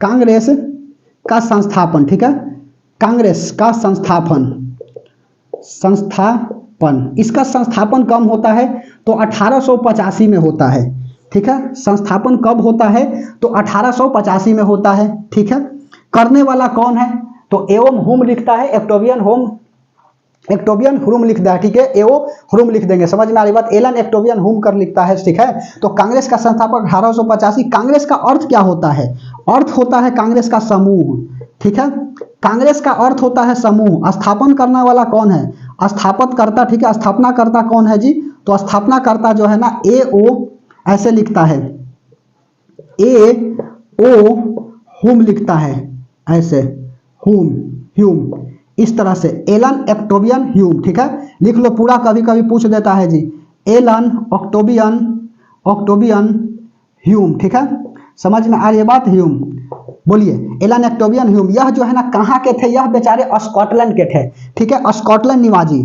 कांग्रेस का संस्थापन, ठीक है, कांग्रेस का संस्थापन, इसका संस्थापन कब होता है, तो 1885 में होता है, ठीक है। संस्थापन कब होता है, तो 1885 में होता है, ठीक है। करने वाला कौन है, तो एवं हुम लिखता है, एक्टोवियन हुम लिखता है, ठीक है, एओ हुम लिख देंगे, समझ में आ रही बात। एलन एक्टोवियन हुम कर लिखता है, ठीक है। तो कांग्रेस का संस्थापक 1885। कांग्रेस का अर्थ क्या होता है, अर्थ होता है कांग्रेस का समूह, ठीक है। कांग्रेस का अर्थ होता है समूह। स्थापन करने वाला कौन है, स्थापनकर्ता, ठीक है। स्थापनाकर्ता कौन है जी, तो स्थापनाकर्ता जो है ना ए ओ ऐसे लिखता है, ए ओ हुम लिखता है ऐसे, ह्यूम इस तरह से, एलन एक्टोवियन ह्यूम, ठीक है। लिख लो पूरा, कभी कभी पूछ देता है जी, एलन ऑक्टोबियन ह्यूम, ठीक है। समझ में आ रही है बात, ह्यूम बोलिए, एलन एक्टोवियन ह्यूम। यह जो है ना कहाँ के थे, यह बेचारे स्कॉटलैंड के थे, ठीक है, स्कॉटलैंड निवासी,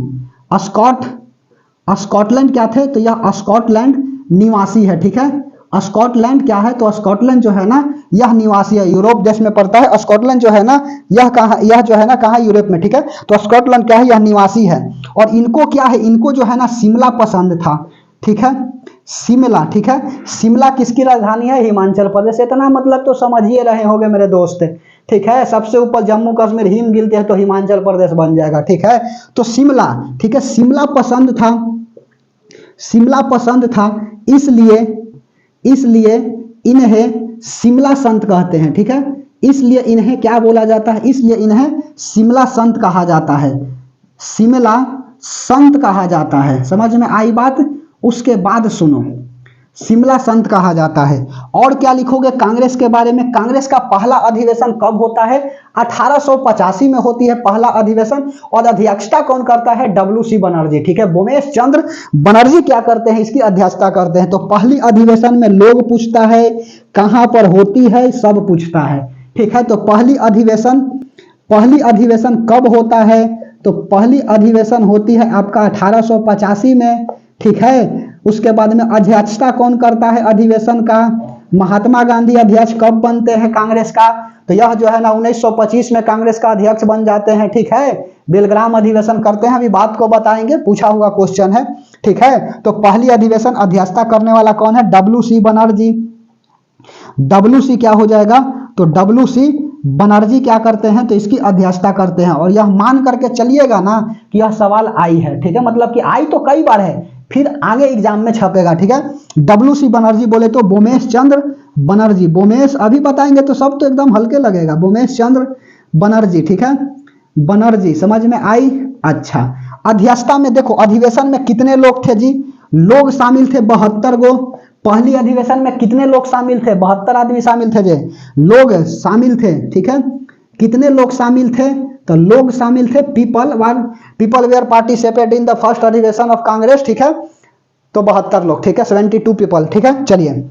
स्कॉटलैंड क्या थे, तो यह स्कॉटलैंड निवासी है, ठीक है। स्कॉटलैंड क्या है, तो स्कॉटलैंड जो है ना यह निवासी है, यूरोप देश में पड़ता है। स्कॉटलैंड जो है ना यह जो है ना कहाँ, यूरोप में, ठीक है। तो स्कॉटलैंड क्या है, यह निवासी है। और इनको क्या है, इनको जो है ना शिमला पसंद था, ठीक है, शिमला, ठीक है। शिमला किसकी राजधानी है, हिमाचल प्रदेश। इतना मतलब तो समझिए रहे होंगे मेरे दोस्त, ठीक है। सबसे ऊपर जम्मू कश्मीर हिम गिनते हैं तो हिमाचल प्रदेश बन जाएगा, ठीक है। तो शिमला, ठीक है, शिमला पसंद था, इसलिए इन्हें शिमला संत कहते हैं, ठीक है। इसलिए इन्हें क्या बोला जाता है, इसलिए इन्हें शिमला संत कहा जाता है, शिमला संत कहा जाता है। समझ में आई बात। उसके बाद सुनो, शिमला संत कहा जाता है। और क्या लिखोगे कांग्रेस के बारे में, कांग्रेस का पहला अधिवेशन कब होता है, 1885 में होती है पहला अधिवेशन। और अध्यक्षता कौन करता है, WC बनर्जी, ठीक है, भूमेश चंद्र बनर्जी क्या करते हैं, इसकी अध्यक्षता करते हैं। तो पहली अधिवेशन में लोग पूछता है कहां पर होती है, सब पूछता है, ठीक है। तो पहली अधिवेशन कब होता है, तो पहली अधिवेशन होती है आपका 1885 में, ठीक है। उसके बाद में अध्यक्षता कौन करता है अधिवेशन का? महात्मा गांधी अध्यक्ष कब बनते हैं कांग्रेस का? तो यह जो है ना 1925 में कांग्रेस का अध्यक्ष बन जाते हैं, ठीक है। बेलग्राम अधिवेशन करते हैं, अभी बात को बताएंगे, पूछा हुआ क्वेश्चन है, ठीक है। तो पहली अधिवेशन अध्यक्षता करने वाला कौन है? WC बनर्जी। WC क्या हो जाएगा? तो WC बनर्जी क्या करते हैं? तो इसकी अध्यक्षता करते हैं। और यह मान करके चलिएगा ना कि यह सवाल आई है, ठीक है, मतलब कि आई तो कई बार है, फिर आगे एग्जाम में छपेगा, ठीक है। WC बनर्जी बोले तो बोमेश चंद्र बनर्जी, बोमेश अभी बताएंगे तो सब तो एकदम हल्के लगेगा, बोमेश चंद्र बनर्जी, ठीक है, बनर्जी, समझ में आई? अच्छा, अध्यक्षता में देखो अधिवेशन में कितने लोग थे जी? लोग शामिल थे 72 गो। पहली अधिवेशन में कितने लोग शामिल थे? 72 आदमी शामिल थे जे, लोग शामिल थे, ठीक है। कितने लोग शामिल थे? तो लोग शामिल थे people were participate in the first अधिवेशन ऑफ कांग्रेस, ठीक है। तो 72 लोग, ठीक है, 72 पीपल, ठीक है। चलिए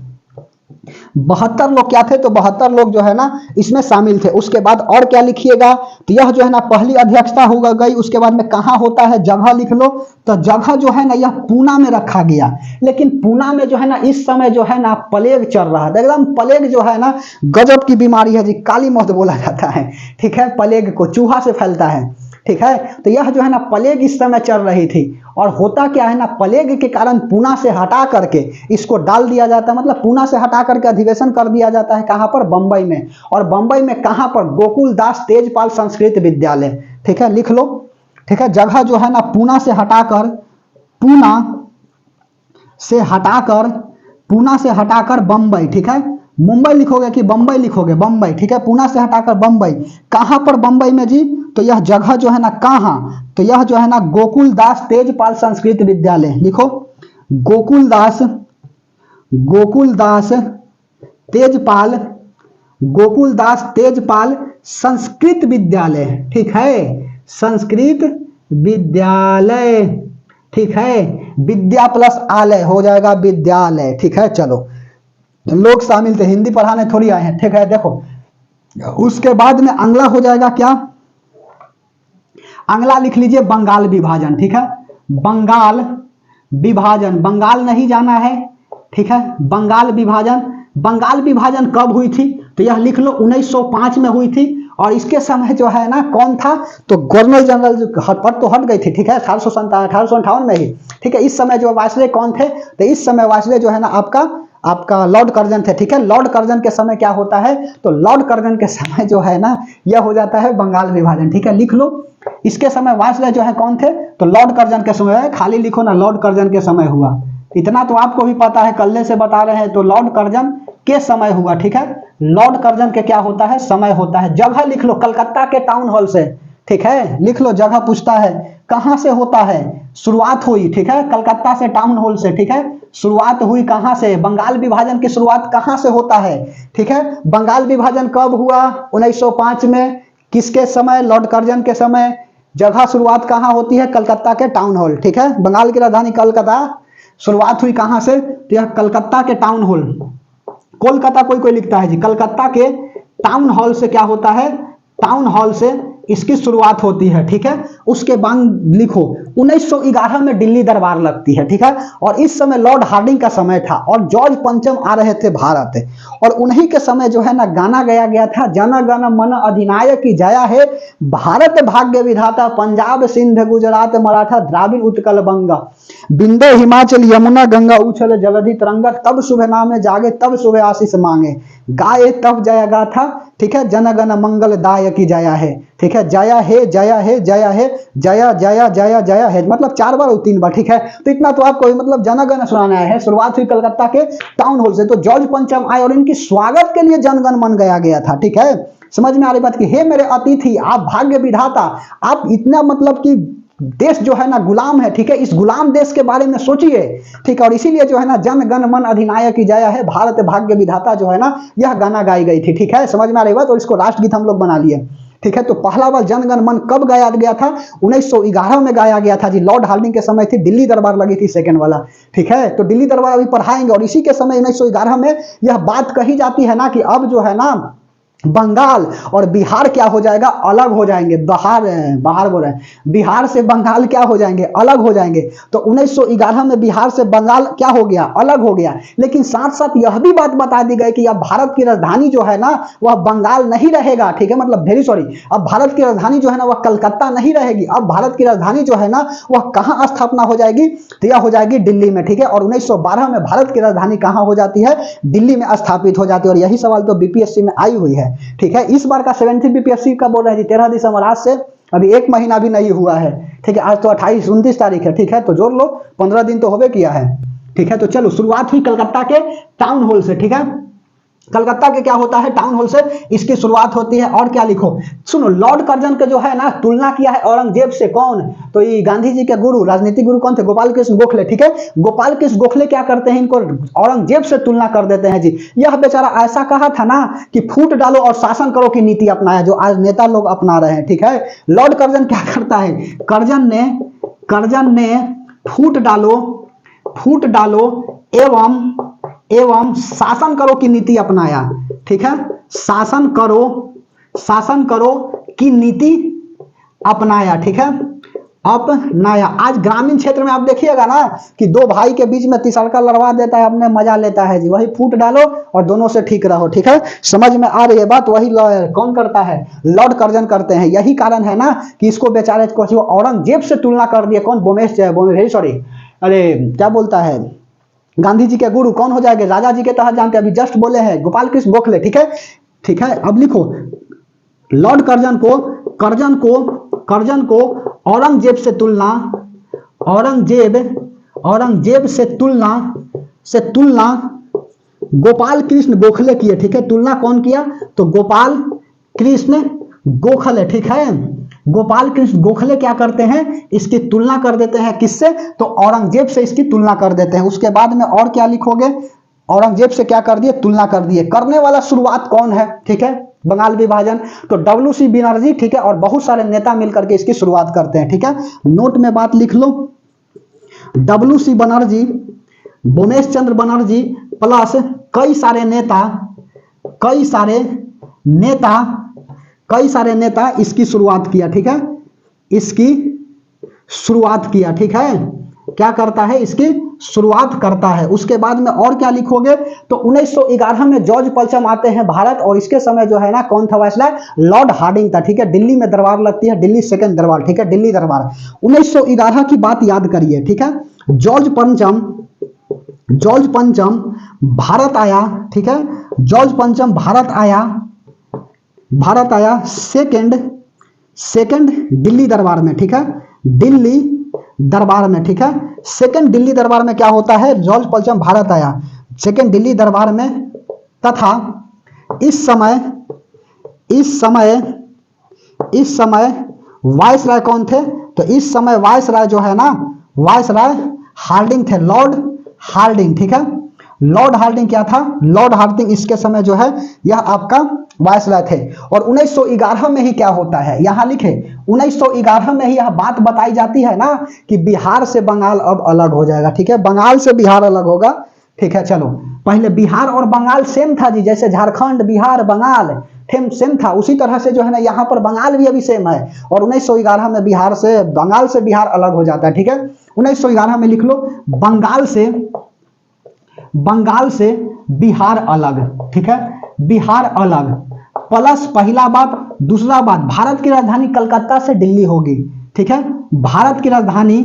72 लोग क्या थे? तो 72 लोग जो है ना इसमें शामिल थे। उसके बाद और क्या लिखिएगा? तो यह जो है ना पहली अध्यक्षता होगा गई, उसके बाद में कहाँ होता है? जगह लिख लो। तो जगह जो है ना यह पूना में रखा गया, लेकिन पूना में जो है ना इस समय जो है ना प्लेग चल रहा था, एकदम प्लेग जो है ना गजब की बीमारी है जी, काली मौत बोला जाता है, ठीक है, प्लेग को, चूहा से फैलता है, ठीक है। तो यह जो है ना प्लेग इस समय चल रही थी, और होता क्या है ना प्लेग के कारण पूना से हटा करके इसको डाल दिया जाता है, मतलब पूना से हटा करके अधिवेशन कर दिया जाता है कहां पर? बंबई में। और बंबई में कहां पर? गोकुल दास तेजपाल संस्कृत विद्यालय, ठीक है, लिख लो, ठीक है। जगह जो है ना पूना से हटाकर बंबई, ठीक है, मुंबई लिखोगे कि बंबई लिखोगे? बंबई, ठीक है, पूना से हटाकर बंबई। कहां पर बंबई में जी? तो यह जगह जो है ना कहां? तो यह जो है ना गोकुल दास तेजपाल संस्कृत विद्यालय, लिखो, गोकुल दास तेजपाल संस्कृत विद्यालय, ठीक है, संस्कृत विद्यालय, ठीक है, विद्या प्लस आलय हो जाएगा विद्यालय, ठीक है। चलो लोग शामिल थे, हिंदी पढ़ाने थोड़ी आए हैं, ठीक है। देखो उसके बाद में अगला हो जाएगा क्या? अगला लिख लीजिए बंगाल विभाजन, ठीक है, बंगाल विभाजन, बंगाल नहीं जाना है, ठीक है। बंगाल विभाजन कब हुई थी? तो यह लिख लो 1905 में हुई थी। और इसके समय जो है ना कौन था? तो गवर्नर जनरल तो हट गई थी, ठीक है, 1858 में ही, ठीक है। इस समय जो वायसराय कौन थे? तो इस समय वायसराय जो है ना आपका लॉर्ड कर्जन थे, ठीक है। लॉर्ड कर्जन के समय क्या होता है? तो लॉर्ड कर्जन के समय जो है ना यह हो जाता है बंगाल विभाजन, ठीक है, लिख लो। इसके समय वायसराय जो है कौन थे? तो लॉर्ड कर्जन के समय, खाली लिखो ना लॉर्ड कर्जन के समय हुआ, इतना तो आपको भी पता है, कल्ले से बता रहे हैं। तो लॉर्ड कर्जन के समय हुआ, ठीक है, लॉर्ड कर्जन के क्या होता है? समय होता है। जगह लिख लो, कलकत्ता के टाउन हॉल से, ठीक है, लिख लो। जगह पूछता है कहां से होता है? शुरुआत हुई, ठीक है, कलकत्ता से, टाउन हॉल से, ठीक है, शुरुआत हुई कहां से? बंगाल विभाजन की शुरुआत कहां से होता है? ठीक है, बंगाल विभाजन कब हुआ? 1905 में। किसके समय? लॉर्ड कर्जन के समय। जगह शुरुआत कहां होती है? कलकत्ता के टाउन हॉल, ठीक है, बंगाल की राजधानी कलकत्ता। शुरुआत हुई कहां से? तो यह कलकत्ता के टाउन हॉल, कोलकाता कोई लिखता है जी, कलकत्ता के टाउन हॉल से क्या होता है? टाउन हॉल से इसकी शुरुआत होती है, ठीक है। उसके बाद लिखो 1911 में दिल्ली दरबार लगती है, ठीक है। और इस समय लॉर्ड हार्डिंग का समय था और जॉर्ज पंचम आ रहे थे भारत, और उन्हीं के समय जो है ना गाना गाया गया था, जन गण मन अधिनायक की जया है, भारत भाग्य विधाता, पंजाब सिंध गुजरात मराठा द्राविड़ उत्कल बंगा, बिंदे हिमाचल यमुना गंगा उछल जलधि तरंगा, तब सुबह नामे जागे तब सुबह आशीष मांगे, गाए तब जया गाथा, ठीक है, जनगण मंगल दायक की जया है, ठीक है, जया है जया है जया है, जया जया जया जया है, मतलब 4 बार और 3 बार, ठीक है। तो इतना तो आपको मतलब जनगण सुनाना है। शुरुआत हुई कलकत्ता के टाउन हॉल से, तो जॉर्ज पंचम आए और इनकी स्वागत के लिए जनगण मन गाया गया था, ठीक है। समझ में आ रही बात की? हे मेरे अतिथि, आप भाग्य विधाता, आप इतना मतलब कि देश जो है ना गुलाम है, ठीक है, इस गुलाम देश के बारे में सोचिए, ठीक है। और इसीलिए जो है ना जन गण मन अधिनायक की जया है, भारत भाग्य विधाता जो है ना यह गाना गाई गई थी, ठीक है। समझ में आ रही बात? और इसको राष्ट्रगीत हम लोग बना लिए, ठीक है। तो पहला बार जन गण मन कब गाया गया था? 1911 में गाया गया था जी, लॉर्ड हार्डिंग के समय थी, दिल्ली दरबार लगी थी सेकंड वाला, ठीक है। तो दिल्ली दरबार अभी पढ़ाएंगे। और इसी के समय 1911 में यह बात कही जाती है ना कि अब जो है ना बंगाल और बिहार क्या हो जाएगा, अलग हो जाएंगे। बाहर बोल रहे हैं, बिहार से बंगाल क्या हो जाएंगे, अलग हो जाएंगे। तो 1911 में बिहार से बंगाल क्या हो गया, अलग हो गया। लेकिन साथ साथ यह भी बात बता दी गई कि अब भारत की राजधानी जो है ना वह बंगाल नहीं रहेगा, ठीक है, मतलब वेरी सॉरी, अब भारत की राजधानी जो है ना वह कलकत्ता नहीं रहेगी। अब भारत की राजधानी जो है ना वह कहां स्थापना हो जाएगी, तो यह हो जाएगी दिल्ली में, ठीक है। और 1912 में भारत की राजधानी कहां हो जाती है, दिल्ली में स्थापित हो जाती है। और यही सवाल तो बीपीएससी में आई हुई है, ठीक है। इस बार का 70 बीपीएससी का बोल रहे हैं जी 13 दिसंबर, आज से अभी एक महीना भी नहीं हुआ है, ठीक है। आज तो 28-29 तारीख है, ठीक है, तो जोड़ लो, 15 दिन तो होबे किया है, ठीक है। तो चलो, शुरुआत हुई कलकत्ता के टाउन हॉल से, ठीक है। कलकत्ता के क्या होता है, टाउन हॉल से इसकी शुरुआत होती है। और क्या लिखो, सुनो, लॉर्ड कर्जन के जो है ना तुलना किया है औरंगजेब से, कौन, तो ये गांधी जी के गुरु, राजनीतिक गुरु कौन थे, गोपाल कृष्ण गोखले, ठीक है। गोपाल कृष्ण गोखले क्या करते हैं, इनको औरंगजेब से तुलना कर देते हैं जी। यह बेचारा ऐसा कहा था ना कि फूट डालो और शासन करो की नीति अपनाया, जो आज नेता लोग अपना रहे हैं, ठीक है। लॉर्ड कर्जन क्या करता है, कर्जन ने फूट डालो एवं शासन करो की नीति अपनाया, ठीक है। शासन करो की नीति अपनाया, ठीक है, अपनाया। आज ग्रामीण क्षेत्र में आप देखिएगा ना कि दो भाई के बीच में तीसरा लड़वा देता है, अपने मजा लेता है जी, वही फूट डालो और दोनों से ठीक रहो, ठीक है। समझ में आ रही है बात, वही कौन करता है, लॉर्ड कर्जन करते हैं। यही कारण है ना कि इसको बेचारे को औरंगजेब से तुलना कर दिया, कौन, अरे क्या बोलता है, गांधी जी के गुरु कौन हो जाएंगे, राजा जी के तहत जानते हैं, अभी जस्ट बोले हैं, गोपाल कृष्ण गोखले, ठीक है, ठीक है। अब लिखो, लॉर्ड कर्जन को औरंगजेब से तुलना गोपाल कृष्ण गोखले किए, ठीक है। तुलना कौन किया, तो गोपाल कृष्ण गोखले, ठीक है। गोपाल कृष्ण गोखले क्या करते हैं, इसकी तुलना कर देते हैं, किससे, तो औरंगजेब से इसकी तुलना कर देते हैं। उसके बाद में और क्या लिखोगे, औरंगजेब से क्या कर दिए, तुलना कर दिए। करने वाला शुरुआत कौन है, ठीक है, बंगाल विभाजन, तो WC बनर्जी, ठीक है। और बहुत सारे नेता मिलकर के इसकी शुरुआत करते हैं, ठीक है। नोट में बात लिख लो, WC बनर्जी, भूमेश चंद्र बनर्जी प्लस कई सारे नेता इसकी शुरुआत किया, ठीक है, इसकी शुरुआत किया, ठीक है। क्या करता है, इसकी शुरुआत करता है। उसके बाद में और क्या लिखोगे, तो 1911 में जॉर्ज पलचम आते हैं भारत, और इसके समय जो है ना कौन था वायसराय, लॉर्ड हार्डिंग था, ठीक है। दिल्ली में दरबार लगती है, दिल्ली सेकंड दरबार, ठीक है, दिल्ली दरबार। 1911 की बात याद करिए, ठीक है। जॉर्ज पंचम भारत आया, ठीक है, जॉर्ज पंचम भारत आया सेकंड दिल्ली दरबार में, ठीक है, दिल्ली दरबार में, ठीक है। सेकंड दिल्ली दरबार में क्या होता है, जॉर्ज पलचम भारत आया सेकंड दिल्ली दरबार में, तथा इस समय वायसराय कौन थे, तो इस समय वायसराय जो है ना, वायसराय हार्डिंग थे, लॉर्ड हार्डिंग, ठीक है। लॉर्ड हार्डिंग क्या था, लॉर्ड हार्डिंग इसके समय जो है यह आपका वायसराय थे। और 1911 में ही क्या होता है, यहां लिखे, 1911 में ही यह बात बताई जाती है ना कि बिहार से बंगाल अब अलग हो जाएगा, ठीक है, बंगाल से बिहार अलग होगा, ठीक है। चलो, पहले बिहार और बंगाल सेम था जी, जैसे झारखंड, बिहार, बंगाल सेम था, उसी तरह से जो है ना यहाँ पर बंगाल भी अभी सेम है। और 1911 में बंगाल से बिहार अलग हो जाता है, ठीक है। 1911 में लिख लो, बंगाल से बिहार अलग, ठीक है, बिहार अलग, प्लस पहला बात, दूसरा बात, भारत की राजधानी कलकत्ता से दिल्ली होगी, ठीक है। भारत की राजधानी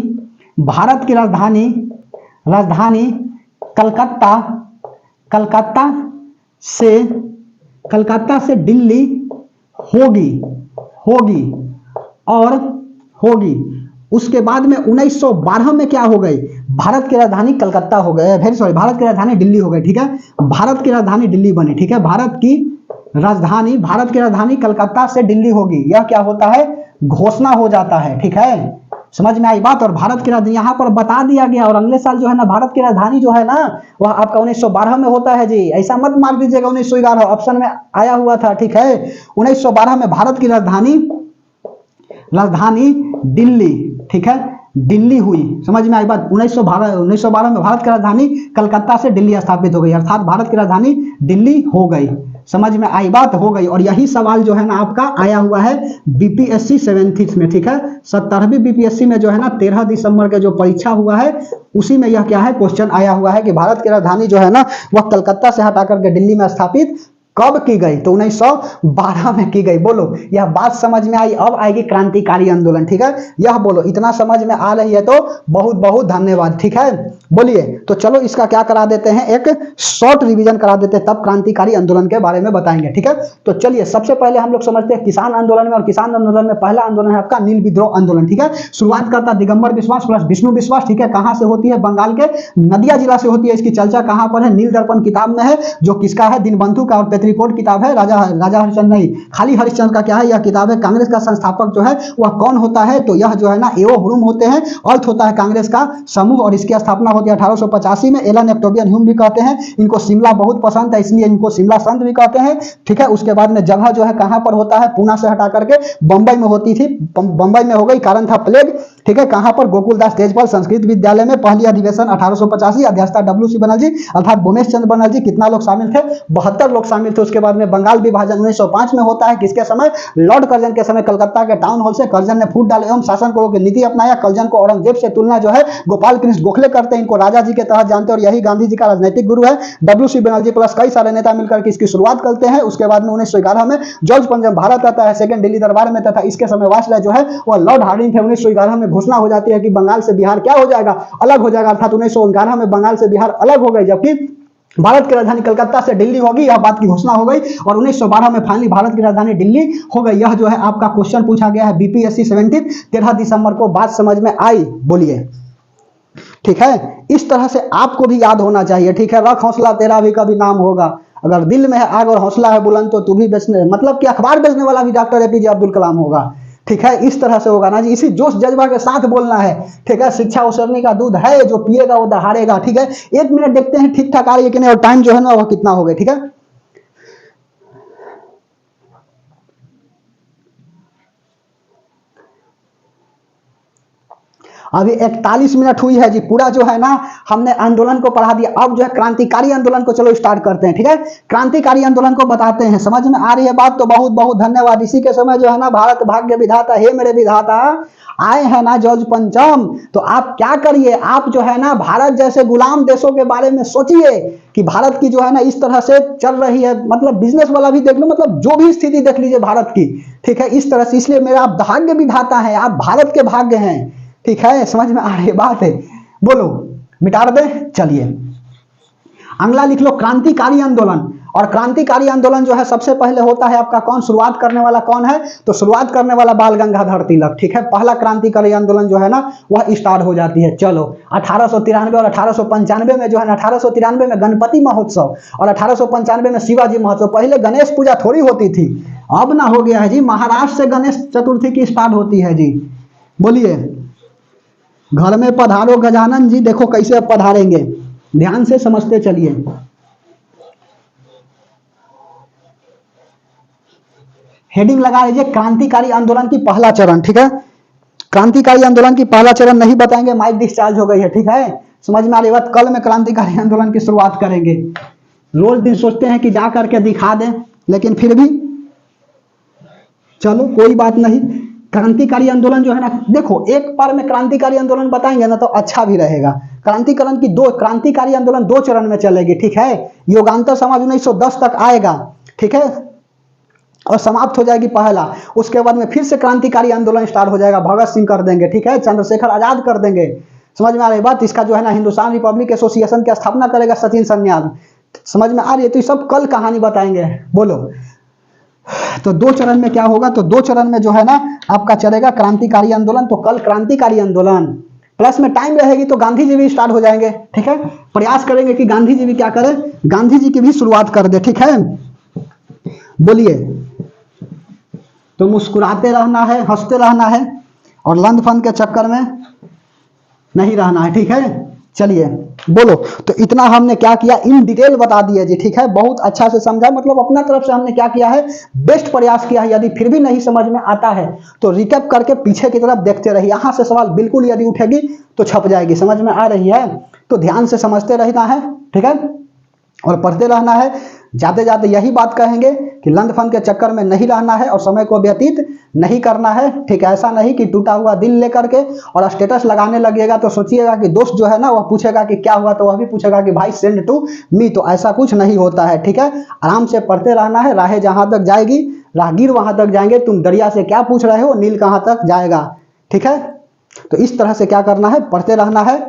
कलकत्ता से दिल्ली होगी। उसके बाद में 1912 में क्या हो गई, भारत की राजधानी कलकत्ता हो गए, भारत की राजधानी दिल्ली हो गई, ठीक है। भारत की राजधानी दिल्ली बनी, ठीक है। भारत की राजधानी कलकत्ता से दिल्ली होगी, यह क्या होता है, घोषणा हो जाता है, ठीक है। समझ में आई बात। और भारत की राजधानी यहाँ पर बता दिया गया, और अगले साल जो है ना भारत की राजधानी जो है ना वह आपका 1912 में होता है जी, ऐसा मत मार दीजिएगा 1911, ऑप्शन में आया हुआ था, ठीक है। 1912 में भारत की राजधानी दिल्ली, ठीक है, दिल्ली हुई। समझ में आई बात? 1912 में भारत की राजधानी कलकत्ता से दिल्ली स्थापित हो गई, अर्थात भारत की राजधानी दिल्ली हो गई। समझ में आई बात? हो गई। और यही सवाल जो है ना आपका आया हुआ है बीपीएससी 7th में, ठीक है, 17वीं बीपीएससी में जो है ना 13 दिसंबर के जो परीक्षा हुआ है उसी में यह क्या है क्वेश्चन आया हुआ है कि भारत की राजधानी जो है ना वह कलकत्ता से हटा करके दिल्ली में स्थापित कब की गई? तो 1912 में की गई। बोलो, यह बात समझ में आई? अब आएगी क्रांतिकारी आंदोलन, ठीक है, यह बोलो। इतना समझ में आ रही है तो बहुत बहुत धन्यवाद, ठीक है। बोलिए, तो चलो इसका क्या करा देते हैं, एक शॉर्ट रिवीजन करा देते हैं, तब क्रांतिकारी आंदोलन के बारे में बताएंगे, ठीक है। तो चलिए सबसे पहले हम लोग समझते हैं किसान आंदोलन में, और किसान आंदोलन में पहला आंदोलन है आपका नील विद्रोह आंदोलन, ठीक है। शुरुआत करता दिगंबर बिश्वास प्लस विष्णु विश्वास, ठीक है। कहां से होती है? बंगाल के नदिया जिला से होती है। इसकी चर्चा कहां पर है? नील दर्पण किताब में है, जो किसका है? दीनबंधु का। और पेत्रीकोट किताब है राजा हरिश्चंद्र नहीं, खाली हरिश्चंद्र का क्या है? यह किताब है। कांग्रेस का संस्थापक जो है वह कौन होता है? तो यह जो है ना एओ हुरुम होते हैं। अर्थ होता है कांग्रेस का समूह, और इसकी स्थापना होती है 1885 में। एलन एक्टोबियन ह्यूम भी कहते हैं। इनको शिमला बहुत पसंद है, इसलिए इनको शिमला संत भी कहते हैं, ठीक है। उसके बाद में जगह जो है कहां पर होता है? पूना से हटा करके बंबई में होती थी, बंबई में हो गई, कारण था प्लेग, ठीक है। कहां पर? गोकुलदास तेजपाल संस्कृत विद्यालय में। पहली अधिवेशन 1885, अध्यक्षता डब्ल्यू.सी. बनर्जी अर्थात भूमेश चंद्र बनर्जी। कितना लोग शामिल थे? 72 लोग शामिल थे। उसके बाद में बंगाल विभाजन 1905 में होता है, किसके समय? लॉर्ड कर्जन के समय। कलकत्ता के टाउन हॉल से कर्जन ने फूट डाले एवं शासन को की नीति अपनाया। कर्जन को औरंगजेब से तुलना जो है गोपाल कृष्ण गोखले करते हैं, इनको राजा जी के तहत जानते हैं, और यही गांधी जी का राजनीतिक गुरु है। डब्ल्यू.सी. बनर्जी प्लस कई सारे नेता मिलकर इसकी शुरुआत करते हैं। उसके बाद में 1911 में जॉर्ज पंचम भारत आता है, सेकंड दिल्ली दरबार में, तथा इसके समय वायसराय जो है वह लॉर्ड हार्डिंग थे। 1911 में घोषणा हो जाती है कि बंगाल से बिहार क्या हो जाएगा? अलग हो जाएगा, अर्थात 1911 में बंगाल से बिहार अलग हो गई, जबकि भारत की राजधानी कलकत्ता से दिल्ली होगी, यह बात की घोषणा हो गई। और 1912 में फाइनली भारत की राजधानी दिल्ली हो गई। यह जो है आपका क्वेश्चन पूछा गया है बीपीएससी 17 13 दिसंबर को। बात समझ में आई? बोलिए, ठीक है। इस तरह से आपको भी याद होना चाहिए, ठीक है। रख हौसला तेरा भी कभी नाम होगा, अगर दिल में है आग और हौसला है बुलंद तो तू भी बेचने, मतलब कि अखबार बेचने वाला भी डॉक्टर एपीजे अब्दुल कलाम होगा, ठीक है। इस तरह से होगा ना जी, इसी जोश जज्बा के साथ बोलना है, ठीक है। शिक्षा उसरनी का दूध है, जो पिएगा वो दहाड़ेगा, ठीक है। 1 मिनट देखते हैं ठीक ठाक आ रही है कि नहीं, और टाइम जो है ना वह कितना हो गया, ठीक है। अभी 41 मिनट हुई है जी, पूरा जो है ना हमने आंदोलन को पढ़ा दिया। अब जो है क्रांतिकारी आंदोलन को चलो स्टार्ट करते हैं, ठीक है। क्रांतिकारी आंदोलन को बताते हैं। समझ में आ रही है बात? तो बहुत बहुत धन्यवाद। इसी के समय जो है ना भारत भाग्य विधाता, हे मेरे विधाता आए हैं ना जॉर्ज पंचम, तो आप क्या करिए, आप जो है ना भारत जैसे गुलाम देशों के बारे में सोचिए कि भारत की जो है ना इस तरह से चल रही है, मतलब बिजनेस वाला भी देख लो, मतलब जो भी स्थिति देख लीजिए भारत की, ठीक है, इस तरह से। इसलिए मेरा आप भाग्य विधाता है, आप भारत के भाग्य हैं, ठीक है। समझ में आ रही बात है? बोलो, मिटा दे। चलिए अगला लिख लो क्रांतिकारी आंदोलन। और क्रांतिकारी आंदोलन जो है सबसे पहले होता है आपका कौन? शुरुआत करने वाला कौन है? तो शुरुआत करने वाला बाल गंगाधर तिलक, ठीक है। पहला क्रांतिकारी आंदोलन जो है ना वह स्टार्ट हो जाती है। चलो 1893 और 1895 में जो है ना, 1893 में गणपति महोत्सव और 1895 में शिवाजी महोत्सव। पहले गणेश पूजा थोड़ी होती थी, अब ना हो गया है जी, महाराष्ट्र से गणेश चतुर्थी की स्टार्ट होती है जी। बोलिए, घर में पधारो गजानन जी, देखो कैसे अब पधारेंगे, ध्यान से समझते चलिए। हेडिंग लगा लीजिए क्रांतिकारी आंदोलन की पहला चरण, ठीक है। क्रांतिकारी आंदोलन की पहला चरण नहीं बताएंगे, माइक डिस्चार्ज हो गई है, ठीक है। समझ में आ रही बात? कल में क्रांतिकारी आंदोलन की शुरुआत करेंगे। रोज दिन सोचते हैं कि जा करके दिखा दें, लेकिन फिर भी चलो कोई बात नहीं। क्रांतिकारी आंदोलन जो है ना, देखो एक बार में क्रांतिकारी आंदोलन बताएंगे ना तो अच्छा भी रहेगा। क्रांतिकारी आंदोलन 2 चरण में चलेगी, ठीक है। योगांतर समाज 1910 तक आएगा, ठीक है, और समाप्त हो जाएगी पहला। उसके बाद में फिर से क्रांतिकारी आंदोलन स्टार्ट हो जाएगा, भगत सिंह कर देंगे, ठीक है, चंद्रशेखर आजाद कर देंगे। समझ में आ रही बात? इसका जो है ना हिंदुस्तान रिपब्लिक एसोसिएशन की स्थापना करेगा सचिन सन्याल। समझ में आ रही है? तो ये सब कल कहानी बताएंगे। बोलो, तो 2 चरण में क्या होगा? तो 2 चरण में जो है ना आपका चलेगा क्रांतिकारी आंदोलन। तो कल क्रांतिकारी आंदोलन, प्लस में टाइम रहेगी तो गांधी जी भी स्टार्ट हो जाएंगे, ठीक है। प्रयास करेंगे कि गांधी जी भी क्या करें, गांधी जी की भी शुरुआत कर दे, ठीक है। बोलिए, तो मुस्कुराते रहना है, हंसते रहना है, और लंद फंद के चक्कर में नहीं रहना है, ठीक है। चलिए बोलो। तो इतना हमने क्या किया, इन डिटेल बता दिया जी, ठीक है, बहुत अच्छा से समझा, मतलब अपना तरफ से हमने क्या किया है, बेस्ट प्रयास किया है। यदि फिर भी नहीं समझ में आता है तो रिकैप करके पीछे की तरफ देखते रहिए, यहां से सवाल बिल्कुल यदि उठेगी तो छप जाएगी। समझ में आ रही है? तो ध्यान से समझते रहना है, ठीक है, और पढ़ते रहना है। जाते जाते यही बात कहेंगे कि लंद फंद के चक्कर में नहीं रहना है और समय को व्यतीत नहीं करना है, ठीक है। ऐसा नहीं कि टूटा हुआ दिल लेकर के और स्टेटस लगाने लगेगा तो सोचिएगा कि दोस्त जो है ना वह पूछेगा कि क्या हुआ, तो वह भी पूछेगा कि भाई सेंड टू मी। तो ऐसा कुछ नहीं होता है, ठीक है। आराम से पढ़ते रहना है, राहें जहां तक जाएगी राहगीर वहां तक जाएंगे। तुम दरिया से क्या पूछ रहे हो, नील कहां तक जाएगा, ठीक है। तो इस तरह से क्या करना है, पढ़ते रहना है।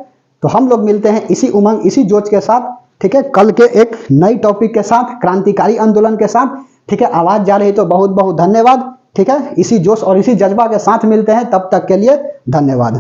तो हम लोग मिलते हैं इसी उमंग इसी जोश के साथ, ठीक है, कल के एक नई टॉपिक के साथ, क्रांतिकारी आंदोलन के साथ, ठीक है। आवाज जा रही तो बहुत बहुत धन्यवाद, ठीक है। इसी जोश और इसी जज्बा के साथ मिलते हैं, तब तक के लिए धन्यवाद।